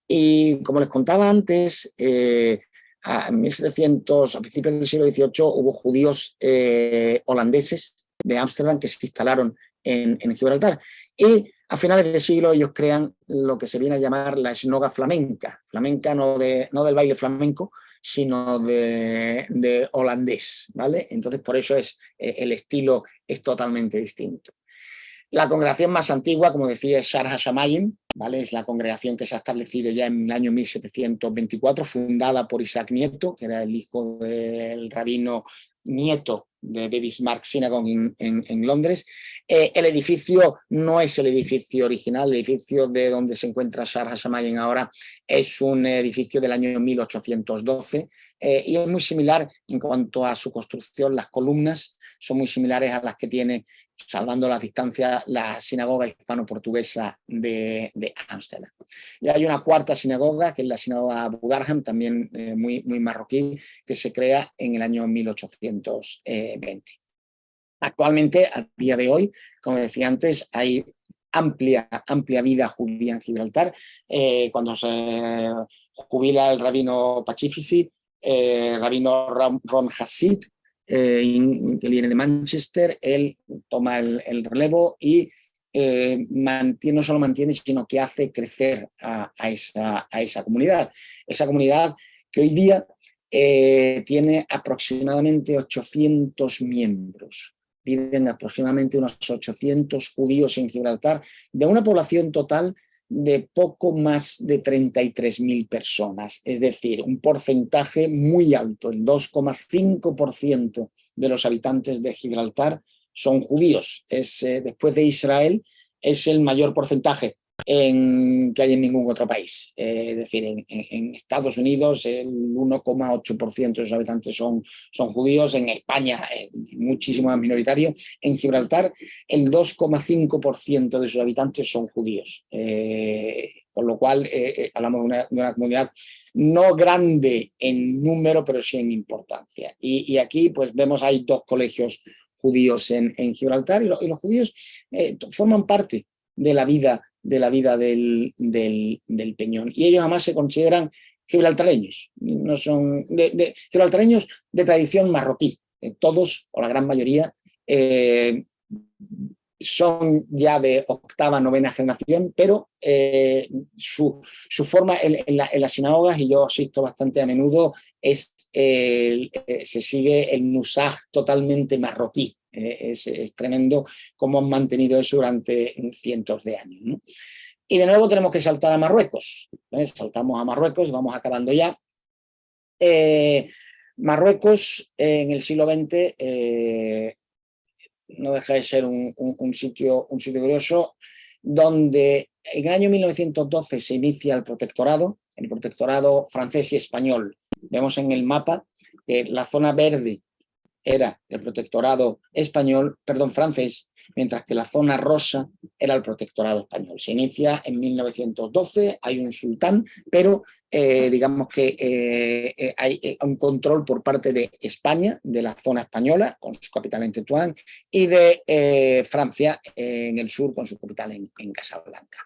Y como les contaba antes, a 1700, a principios del siglo XVIII, hubo judíos holandeses de Ámsterdam que se instalaron en Gibraltar. Y a finales del siglo ellos crean lo que se viene a llamar la sinoga flamenca. Flamenca no del baile flamenco, sino de holandés, ¿vale? Entonces por eso el estilo es totalmente distinto. La congregación más antigua, como decía, es Shar HaShamayim, ¿vale? Es la congregación que se ha establecido ya en el año 1724, fundada por Isaac Nieto, que era el hijo del rabino Nieto de Bismarck Synagogue en Londres. El edificio no es el edificio original, el edificio de donde se encuentra Shar HaShamayim ahora es un edificio del año 1812 y es muy similar en cuanto a su construcción. Las columnas son muy similares a las que tiene, salvando las distancias, la sinagoga hispano-portuguesa de Ámsterdam. Y hay una cuarta sinagoga, que es la sinagoga Abu Darham, también muy marroquí, que se crea en el año 1820. Actualmente, a día de hoy, como decía antes, hay amplia vida judía en Gibraltar. Cuando se jubila el rabino Pacifici, rabino Ron Hasid, que viene de Manchester, él toma el relevo y no solo mantiene, sino que hace crecer a esa comunidad. Esa comunidad que hoy día tiene aproximadamente 800 miembros. Viven aproximadamente unos 800 judíos en Gibraltar, de una población total de poco más de 33.000 personas, es decir, un porcentaje muy alto, el 2,5% de los habitantes de Gibraltar son judíos. Después de Israel, es el mayor porcentaje que hay en ningún otro país. Es decir, en Estados Unidos el 1,8% de los habitantes son judíos, en España muchísimo más minoritario, en Gibraltar el 2,5% de sus habitantes son judíos, con lo cual hablamos de una comunidad no grande en número, pero sí en importancia. Y aquí pues vemos, hay 2 colegios judíos en Gibraltar, y los judíos forman parte de la vida del Peñón, y ellos además se consideran gibraltareños, no son gibraltareños de tradición marroquí. Todos, o la gran mayoría, son ya de 8ª, 9ª generación, pero su forma en las sinagogas, y yo asisto bastante a menudo, se sigue el nusaj totalmente marroquí. Es tremendo cómo han mantenido eso durante cientos de años, ¿no? Y de nuevo tenemos que saltar a Marruecos. Saltamos a Marruecos, vamos acabando ya. Marruecos en el siglo XX no deja de ser un sitio curioso, donde en el año 1912 se inicia el protectorado francés y español. Vemos en el mapa que la zona verde era el protectorado francés, mientras que la zona rosa era el protectorado español. Se inicia en 1912, hay un sultán, pero digamos que hay un control por parte de España, de la zona española, con su capital en Tetuán, y de Francia en el sur, con su capital en Casablanca.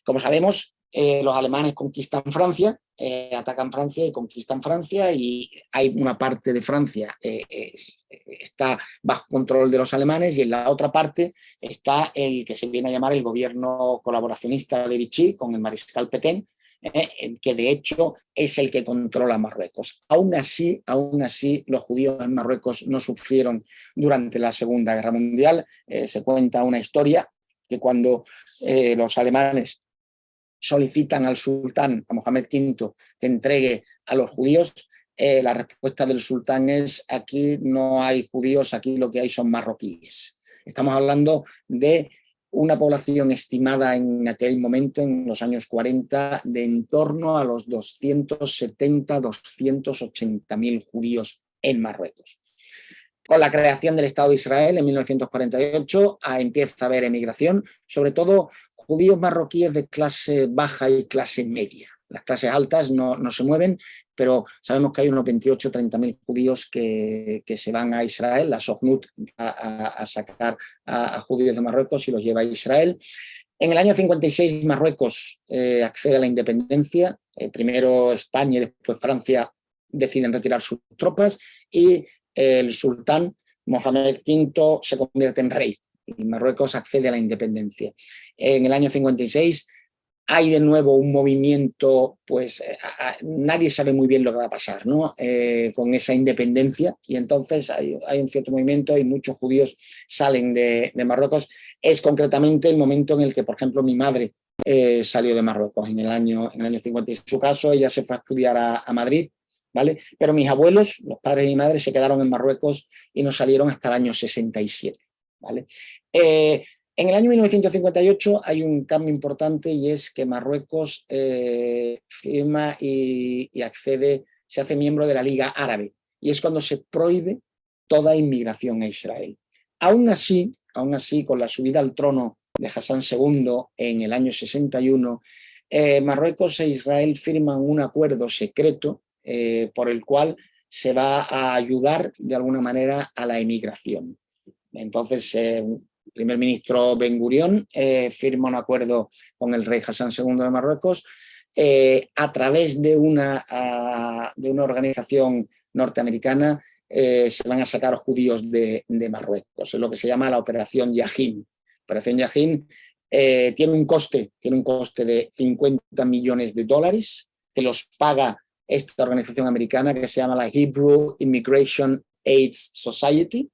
Como sabemos, los alemanes conquistan Francia, atacan Francia y conquistan Francia, y hay una parte de Francia está bajo control de los alemanes, y en la otra parte está el que se viene a llamar el gobierno colaboracionista de Vichy con el mariscal Pétain, que de hecho es el que controla Marruecos. Aún así, los judíos en Marruecos no sufrieron durante la Segunda Guerra Mundial. Se cuenta una historia que cuando los alemanes solicitan al sultán, a Mohamed V, que entregue a los judíos, la respuesta del sultán es: aquí no hay judíos, aquí lo que hay son marroquíes. Estamos hablando de una población estimada en aquel momento, en los años 40, de en torno a los 270, 280.000 judíos en Marruecos. Con la creación del Estado de Israel en 1948 empieza a haber emigración, sobre todo judíos marroquíes de clase baja y clase media. Las clases altas no se mueven, pero sabemos que hay unos 28 o 30.000 judíos que se van a Israel. La Sochnut a sacar a judíos de Marruecos y los lleva a Israel. En el año 56 Marruecos accede a la independencia. Primero España y después Francia deciden retirar sus tropas, y el sultán Mohamed V se convierte en rey y Marruecos accede a la independencia. En el año 56 hay de nuevo un movimiento, pues nadie sabe muy bien lo que va a pasar, ¿no? Con esa independencia, y entonces hay un cierto movimiento y muchos judíos salen de Marruecos. Es concretamente el momento en el que, por ejemplo, mi madre salió de Marruecos en el año 56. En su caso, ella se fue a estudiar a Madrid, ¿vale? Pero mis abuelos, los padres de mi madre, se quedaron en Marruecos y no salieron hasta el año 67, ¿vale? En el año 1958 hay un cambio importante, y es que Marruecos firma y accede, se hace miembro de la Liga Árabe, y es cuando se prohíbe toda inmigración a Israel. Aún así, con la subida al trono de Hassan II en el año 61, Marruecos e Israel firman un acuerdo secreto por el cual se va a ayudar de alguna manera a la emigración. Entonces, el primer ministro Ben Gurión firma un acuerdo con el rey Hassan II de Marruecos a través de una organización norteamericana. Se van a sacar judíos de Marruecos. Es lo que se llama la Operación Yahin. La Operación Yahin tiene un coste de $50 millones, que los paga esta organización americana que se llama la Hebrew Immigration Aid Society,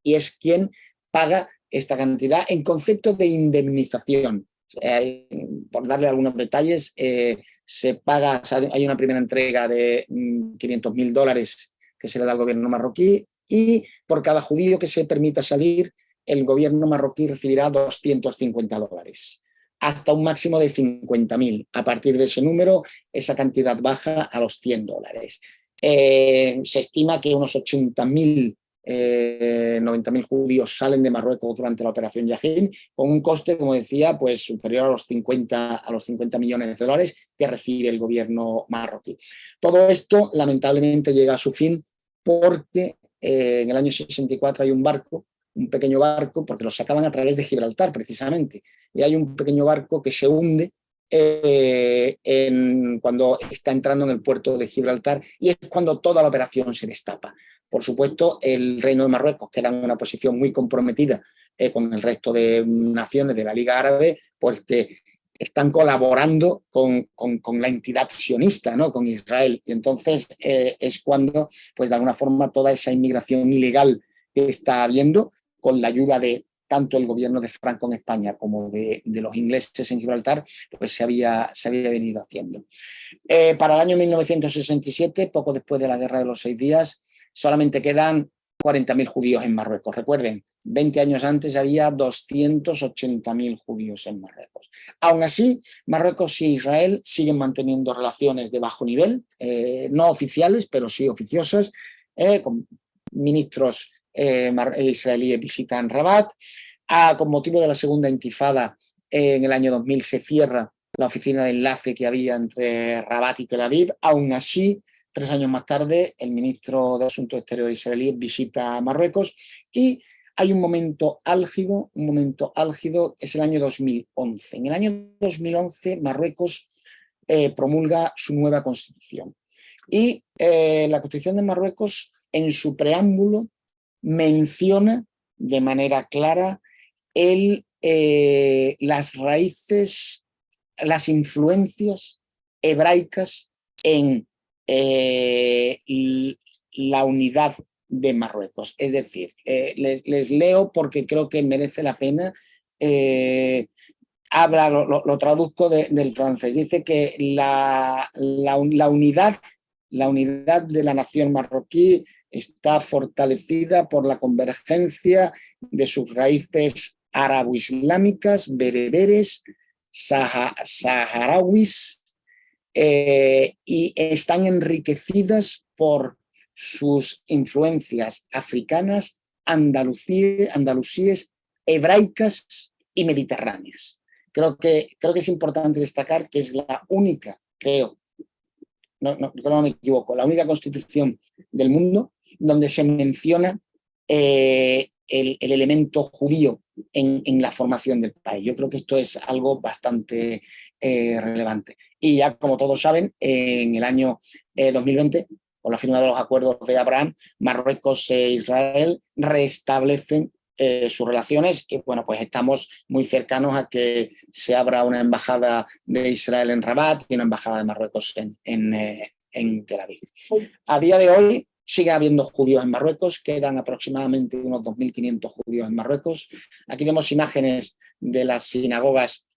y es quien paga esta cantidad en concepto de indemnización. Por darle algunos detalles, se paga, hay una primera entrega de $500.000 que se le da al gobierno marroquí, y por cada judío que se permita salir, el gobierno marroquí recibirá $250, hasta un máximo de 50.000. A partir de ese número, esa cantidad baja a los $100. Se estima que unos 80.000, 90.000 judíos salen de Marruecos durante la Operación Yahin, con un coste, como decía, pues superior a los 50 millones de dólares que recibe el gobierno marroquí. Todo esto, lamentablemente, llega a su fin porque en el año 64 hay un pequeño barco, porque lo sacaban a través de Gibraltar precisamente, y hay un pequeño barco que se hunde cuando está entrando en el puerto de Gibraltar, y es cuando toda la operación se destapa. Por supuesto, el Reino de Marruecos queda en una posición muy comprometida con el resto de naciones de la Liga Árabe, pues que están colaborando con la entidad sionista, ¿no? Con Israel, y entonces es cuando, pues de alguna forma, toda esa inmigración ilegal que está habiendo, con la ayuda de tanto el gobierno de Franco en España como de los ingleses en Gibraltar, pues se había venido haciendo. Para el año 1967, poco después de la Guerra de los 6 días, solamente quedan 40.000 judíos en Marruecos. Recuerden, 20 años antes había 280.000 judíos en Marruecos. Aún así, Marruecos y Israel siguen manteniendo relaciones de bajo nivel, no oficiales, pero sí oficiosas, con ministros israelíes visitan Rabat. Con motivo de la segunda intifada, en el año 2000 se cierra la oficina de enlace que había entre Rabat y Tel Aviv. Aún así, 3 años más tarde, el ministro de Asuntos Exteriores israelí visita Marruecos y hay un momento álgido, es el año 2011. En el año 2011, Marruecos promulga su nueva constitución. Y la Constitución de Marruecos, en su preámbulo, menciona de manera clara las raíces, las influencias hebraicas en la unidad de Marruecos. Es decir, les leo porque creo que merece la pena. Lo traduzco del francés. Dice que la unidad de la nación marroquí está fortalecida por la convergencia de sus raíces árabo-islámicas, bereberes, saharauis, y están enriquecidas por sus influencias africanas, andalusíes, hebraicas y mediterráneas. Creo que es importante destacar que es la única, no me equivoco, la única constitución del mundo donde se menciona el elemento judío en la formación del país. Yo creo que esto es algo bastante relevante. Y ya, como todos saben, en el año 2020, con la firma de los acuerdos de Abraham, Marruecos e Israel restablecen sus relaciones y bueno, pues estamos muy cercanos a que se abra una embajada de Israel en Rabat y una embajada de Marruecos en Tel Aviv. A día de hoy sigue habiendo judíos en Marruecos, quedan aproximadamente unos 2.500 judíos en Marruecos. Aquí vemos imágenes de las sinagogas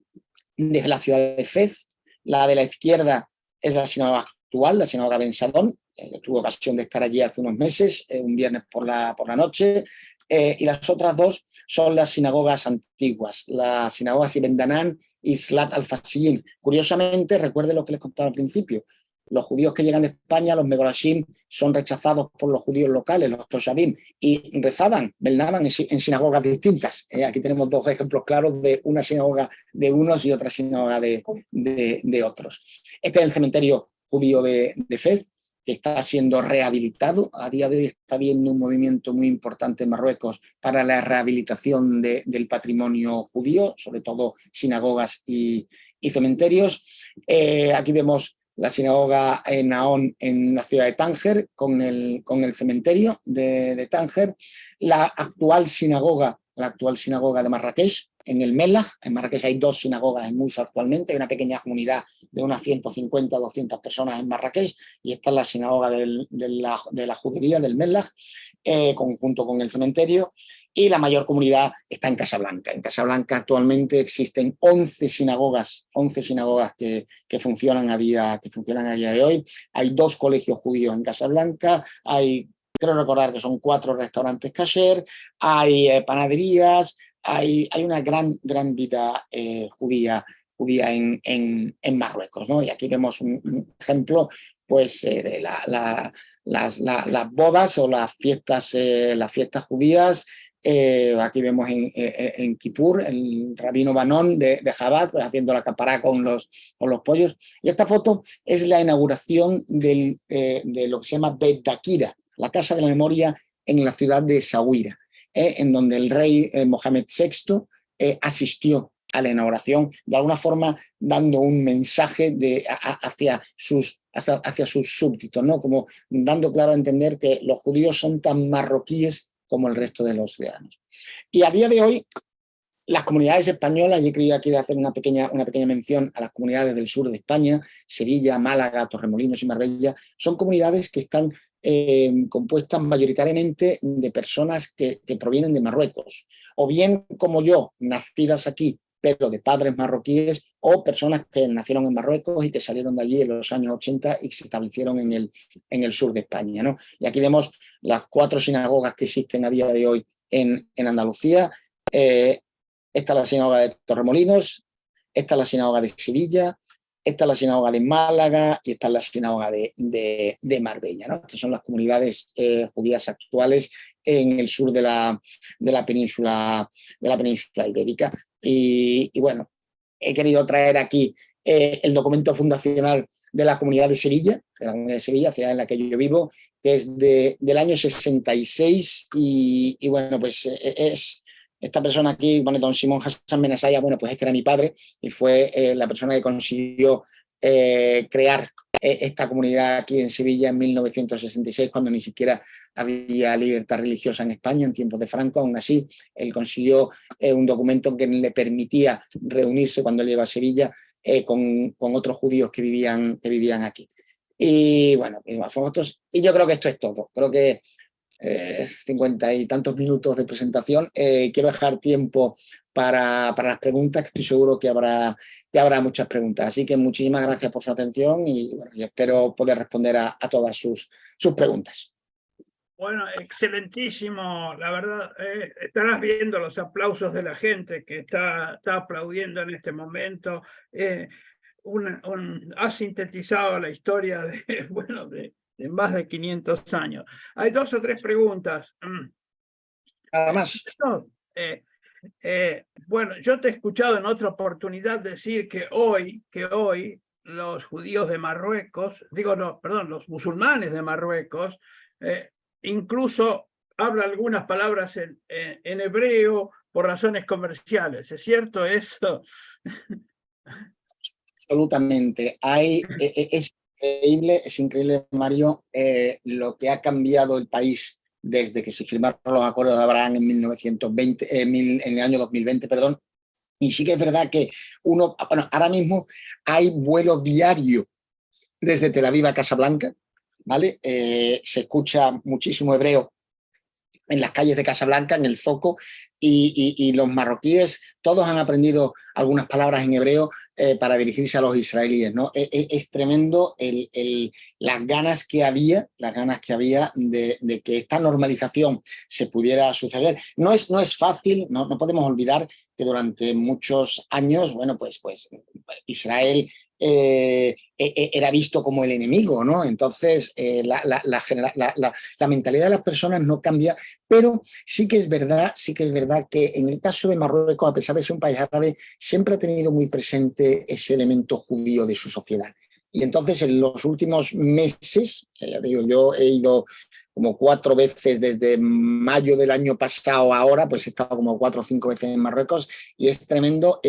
de la ciudad de Fez. La de la izquierda es la sinagoga actual, la sinagoga Ben Sadón. Tuve ocasión de estar allí hace unos meses, un viernes por la noche. Y las otras dos son las sinagogas antiguas, las sinagogas Ibn Danán y Slat al-Fasiyin. Curiosamente, recuerden lo que les contaba al principio, los judíos que llegan de España, los Megorashim, son rechazados por los judíos locales, los Toshabim, y rezaban en sinagogas distintas. Aquí tenemos dos ejemplos claros de una sinagoga de unos y otra sinagoga de otros. Este es el cementerio judío de Fez, que está siendo rehabilitado. A día de hoy está habiendo un movimiento muy importante en Marruecos para la rehabilitación del patrimonio judío, sobre todo sinagogas y cementerios. Aquí vemos la sinagoga Naón en la ciudad de Tánger, con el cementerio de Tánger. La actual sinagoga de Marrakech, en el Mellah. En Marrakech hay 2 sinagogas en uso actualmente, hay una pequeña comunidad de unas 150 o 200 personas en Marrakech, y esta es la sinagoga de la judería del Mellah, junto con el cementerio, y la mayor comunidad está en Casablanca. En Casablanca actualmente existen 11 sinagogas que funcionan a día de hoy. Hay 2 colegios judíos en Casablanca, creo recordar que son 4 restaurantes kasher, hay panaderías, hay una gran vida judía en Marruecos, ¿no? Y aquí vemos un ejemplo pues, de las bodas o las fiestas judías. Aquí vemos en Kippur el rabino Banón de Chabad, pues, haciendo la capará con los pollos. Y esta foto es la inauguración de lo que se llama Bet Dakira, la Casa de la Memoria en la ciudad de Essaouira, en donde el rey Mohamed VI asistió a la inauguración, de alguna forma dando un mensaje hacia sus súbditos, ¿no? Como dando claro a entender que los judíos son tan marroquíes como el resto de los ciudadanos. Y a día de hoy, las comunidades españolas, yo quería aquí hacer una pequeña mención a las comunidades del sur de España, Sevilla, Málaga, Torremolinos y Marbella, son comunidades que están compuestas mayoritariamente de personas que provienen de Marruecos, o bien como yo, nacidas aquí, pero de padres marroquíes o personas que nacieron en Marruecos y que salieron de allí en los años 80 y se establecieron en el sur de España, ¿no? Y aquí vemos las 4 sinagogas que existen a día de hoy en Andalucía. Esta es la sinagoga de Torremolinos, esta es la sinagoga de Sevilla, esta es la sinagoga de Málaga y esta es la sinagoga de Marbella, ¿no? Estas son las comunidades judías actuales en el sur de la península ibérica. Y bueno, he querido traer aquí el documento fundacional de la Comunidad de Sevilla, ciudad en la que yo vivo, que es del año 66 y bueno, pues es esta persona aquí, bueno, don Simón Hassan Benasaya, bueno, pues es que era mi padre y fue la persona que consiguió crear esta comunidad aquí en Sevilla en 1966, cuando ni siquiera había libertad religiosa en España en tiempos de Franco. Aún así, él consiguió un documento que le permitía reunirse cuando él llegó a Sevilla con otros judíos que vivían aquí. Y bueno, fotos. Y yo creo que esto es todo. Creo que 50 y tantos minutos de presentación. Quiero dejar tiempo para las preguntas, que estoy seguro que habrá muchas preguntas. Así que muchísimas gracias por su atención y, bueno, y espero poder responder a todas sus preguntas. Bueno, excelentísimo. La verdad, estarás viendo los aplausos de la gente que está aplaudiendo en este momento. Ha sintetizado la historia de más de 500 años. Hay 2 o 3 preguntas. Nada más. Bueno, yo te he escuchado en otra oportunidad decir que hoy los judíos de Marruecos, los musulmanes de Marruecos, incluso hablan algunas palabras en hebreo por razones comerciales. ¿Es cierto eso? Absolutamente. Es increíble, Mario, lo que ha cambiado el país desde que se firmaron los acuerdos de Abraham en 1920, en el año 2020, perdón. Y sí que es verdad que ahora mismo hay vuelo diario desde Tel Aviv a Casablanca, ¿vale? Se escucha muchísimo hebreo en las calles de Casablanca, en el Zoco, y los marroquíes todos han aprendido algunas palabras en hebreo para dirigirse a los israelíes, ¿no? Es tremendo las ganas que había de que esta normalización se pudiera suceder. No es fácil, no podemos olvidar que durante muchos años, bueno, pues Israel era visto como el enemigo, ¿no? Entonces, la mentalidad de las personas no cambia, pero sí que es verdad que en el caso de Marruecos, a pesar de ser un país árabe, siempre ha tenido muy presente ese elemento judío de su sociedad. Y entonces, en los últimos meses, ya digo, yo he ido como 4 veces desde mayo del año pasado a ahora, pues he estado como 4 o 5 veces en Marruecos y es tremendo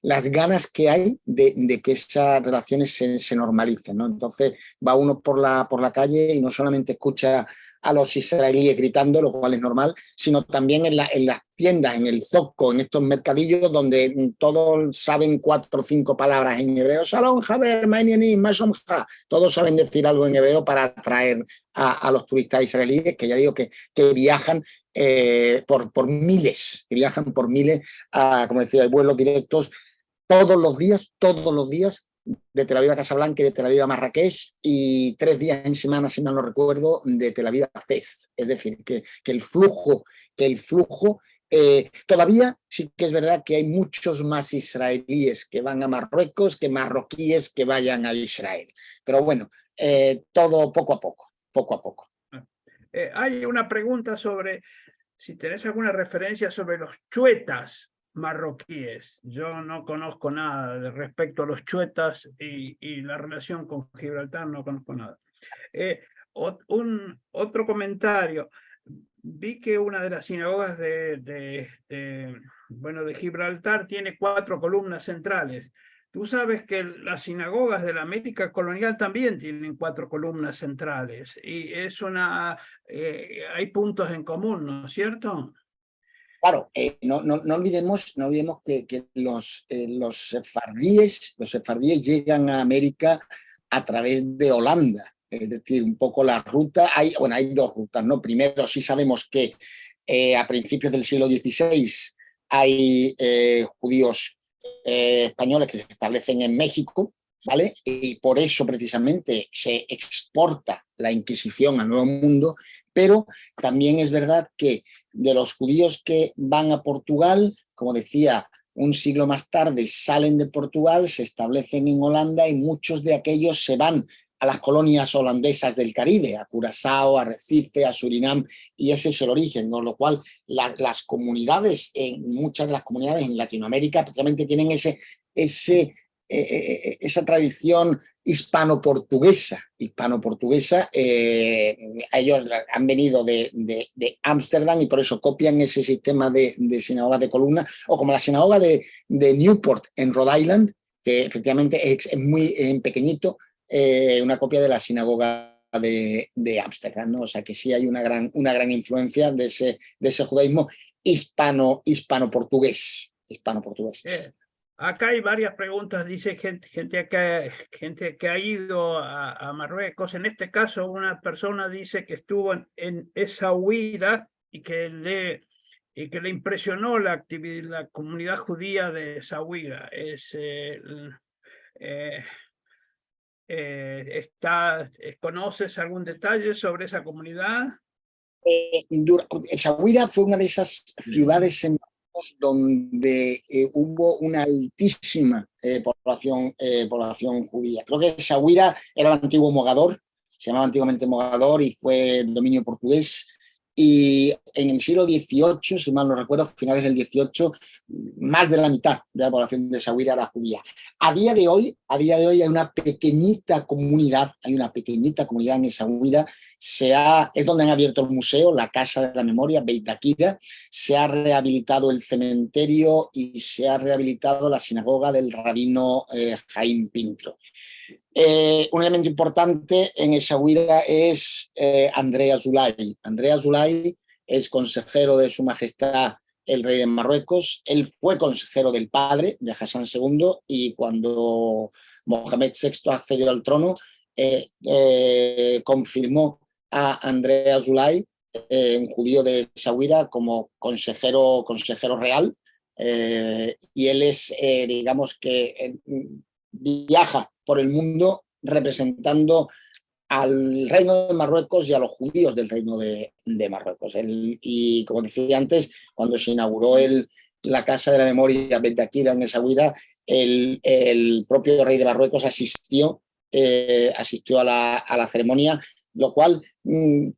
las ganas que hay de que esas relaciones se normalicen, ¿no? Entonces va uno por la calle y no solamente escucha a los israelíes gritando, lo cual es normal, sino también en las tiendas, en el zoco, en estos mercadillos donde todos saben 4 o 5 palabras en hebreo. Shalom, Haber, Maineni, Mashomcha. Todos saben decir algo en hebreo para atraer a los turistas israelíes, que ya digo que viajan por miles, como decía, hay vuelos directos todos los días, de Tel Aviv a Casablanca y de Tel Aviv a Marrakech, y 3 días en semana, si mal no recuerdo, de Tel Aviv a Fez. Es decir, que el flujo todavía sí que es verdad que hay muchos más israelíes que van a Marruecos que marroquíes que vayan a Israel. Pero bueno, todo poco a poco. Hay una pregunta sobre si tenés alguna referencia sobre los chuetas marroquíes. Yo no conozco nada respecto a los chuetas y la relación con Gibraltar, no conozco nada. Otro comentario. Vi que una de las sinagogas de Gibraltar tiene 4 columnas centrales. Tú sabes que las sinagogas de la América colonial también tienen 4 columnas centrales y hay puntos en común, ¿no es cierto? Claro, no olvidemos que los sefardíes llegan a América a través de Holanda. Es decir, un poco la ruta, hay 2 rutas, ¿no? Primero, sí sabemos que a principios del siglo XVI hay judíos españoles que se establecen en México, ¿vale? Y por eso precisamente se exporta la Inquisición al Nuevo Mundo, pero también es verdad que de los judíos que van a Portugal, como decía, un siglo más tarde salen de Portugal, se establecen en Holanda y muchos de aquellos se van a las colonias holandesas del Caribe, a Curazao, a Recife, a Surinam, y ese es el origen, con lo cual las comunidades, muchas de las comunidades en Latinoamérica precisamente tienen esa tradición hispano-portuguesa. Ellos han venido de Ámsterdam y por eso copian ese sistema de sinagogas de columna, o como la sinagoga de Newport en Rhode Island, que efectivamente es muy pequeñito, una copia de la sinagoga de Ámsterdam, ¿no? O sea que sí hay una gran influencia de ese judaísmo hispano-portugués. Acá hay varias preguntas, dice gente que ha ido a Marruecos. En este caso, una persona dice que estuvo en Essaouira y que le impresionó la comunidad judía de Essaouira. ¿Conoces algún detalle sobre esa comunidad? Essaouira fue una de esas ciudades en donde hubo una altísima población judía. Creo que Essaouira era el antiguo Mogador, se llamaba antiguamente Mogador y fue dominio portugués. Y en el siglo XVIII, si mal no recuerdo, finales del XVIII, más de la mitad de la población de Essaouira era judía. A día de hoy hay una pequeñita comunidad en Essaouira. Es donde han abierto el museo, la Casa de la Memoria, Beit Akira. Se ha rehabilitado el cementerio y se ha rehabilitado la sinagoga del rabino Jaime Pinto. Un elemento importante en Essaouira es Andrea Zulay. Andrea Zulay es consejero de Su Majestad el Rey de Marruecos. Él fue consejero del padre, de Hassan II, y cuando Mohamed VI accedió al trono, confirmó a Andrea Zulay, un judío de Essaouira, como consejero real. Y él es, digamos que viaja por el mundo representando al Reino de Marruecos y a los judíos del Reino de Marruecos. Y como decía antes, cuando se inauguró la Casa de la Memoria Beit Akira en Essaouira, el propio rey de Marruecos asistió a la ceremonia, lo cual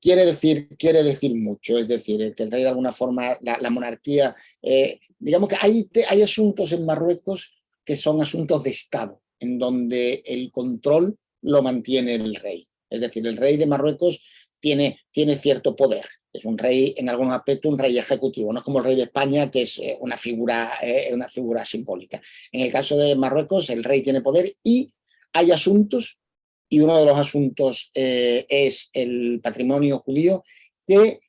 quiere decir mucho. Es decir, que el rey de alguna forma, la monarquía, digamos que hay asuntos en Marruecos que son asuntos de Estado, en donde el control lo mantiene el rey. Es decir, el rey de Marruecos tiene cierto poder. Es un rey, en algunos aspectos, un rey ejecutivo. No es como el rey de España, que es una figura simbólica. En el caso de Marruecos, el rey tiene poder y hay asuntos, y uno de los asuntos es el patrimonio judío, que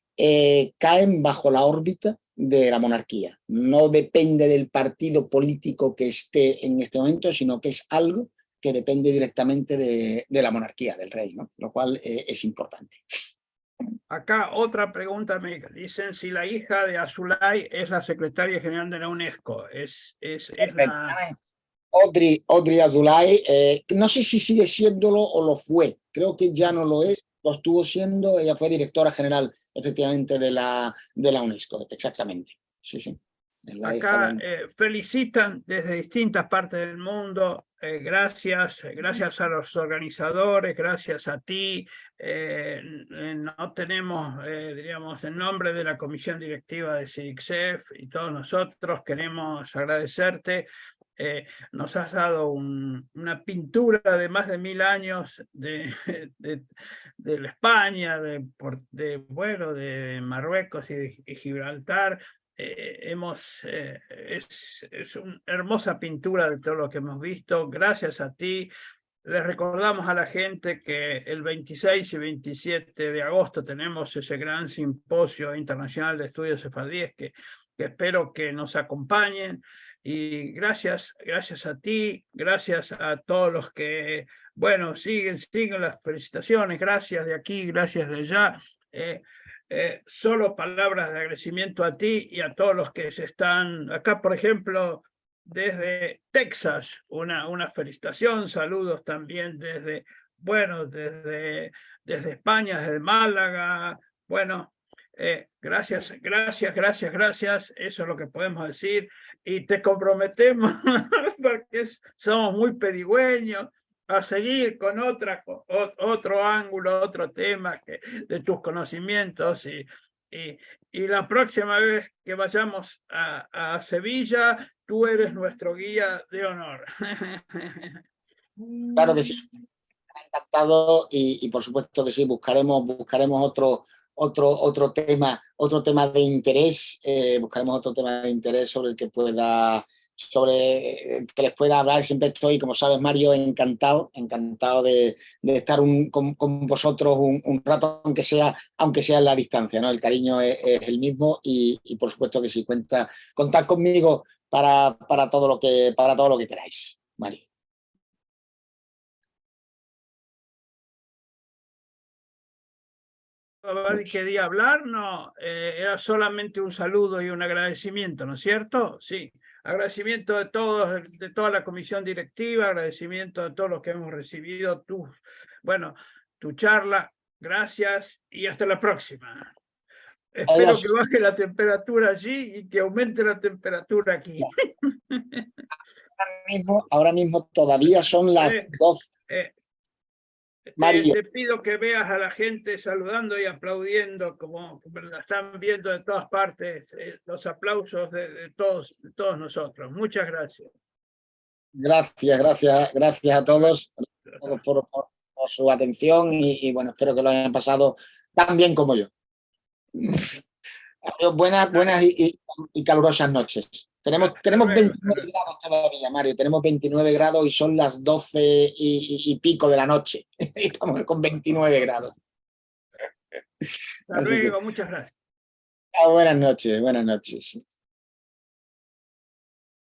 caen bajo la órbita de la monarquía. No depende del partido político que esté en este momento, sino que es algo que depende directamente de la monarquía, del rey, ¿no? Lo cual es importante. Acá otra pregunta me dicen si la hija de Azulay es la secretaria general de la UNESCO. Es la... Audrey Azoulay, no sé si sigue siéndolo o lo fue, creo que ya no lo es, lo estuvo siendo, ella fue directora general efectivamente de la UNESCO, exactamente. Sí. Acá felicitan desde distintas partes del mundo, gracias a los organizadores, gracias a ti. No tenemos, diríamos, en nombre de la comisión directiva de CIDICSEF y todos nosotros queremos agradecerte. Nos has dado una pintura de más de 1000 años de la España, de Marruecos y Gibraltar. Es una hermosa pintura de todo lo que hemos visto. Gracias a ti. Les recordamos a la gente que el 26 y 27 de agosto tenemos ese gran simposio internacional de estudios sefardíes que espero que nos acompañen. Y gracias a ti, gracias a todos los que, siguen las felicitaciones, gracias de aquí, gracias de allá. solo palabras de agradecimiento a ti y a todos los que se están acá, por ejemplo, desde Texas, una felicitación, saludos también desde, bueno, desde España, desde Málaga, bueno, gracias, eso es lo que podemos decir, y te comprometemos, porque somos muy pedigüeños, a seguir con otro ángulo, otro tema de tus conocimientos, y la próxima vez que vayamos a Sevilla, tú eres nuestro guía de honor. Claro que sí, encantado y por supuesto que sí, buscaremos otro tema de interés, buscaremos otro tema de interés sobre el que que les pueda hablar. Siempre estoy, como sabes, Mario, encantado de estar con vosotros un rato, aunque sea en la distancia, ¿no? El cariño es el mismo y por supuesto que sí, contad conmigo para todo lo que queráis, Mario. ¿Quería hablar? No, era solamente un saludo y un agradecimiento, ¿no es cierto? Sí, agradecimiento de todos, de toda la comisión directiva, agradecimiento de todos los que hemos recibido tu charla, gracias y hasta la próxima. Espero que baje la temperatura allí y que aumente la temperatura aquí. Ahora mismo todavía son las 12. Mario. Te pido que veas a la gente saludando y aplaudiendo, como la están viendo de todas partes, los aplausos de todos nosotros. Muchas gracias. Gracias a todos por su atención y bueno, espero que lo hayan pasado tan bien como yo. Buenas y calurosas noches. Tenemos 29 grados todavía, Mario. Tenemos 29 grados y son las 12 y pico de la noche. Estamos con 29 grados. Hasta luego, muchas gracias. Buenas noches.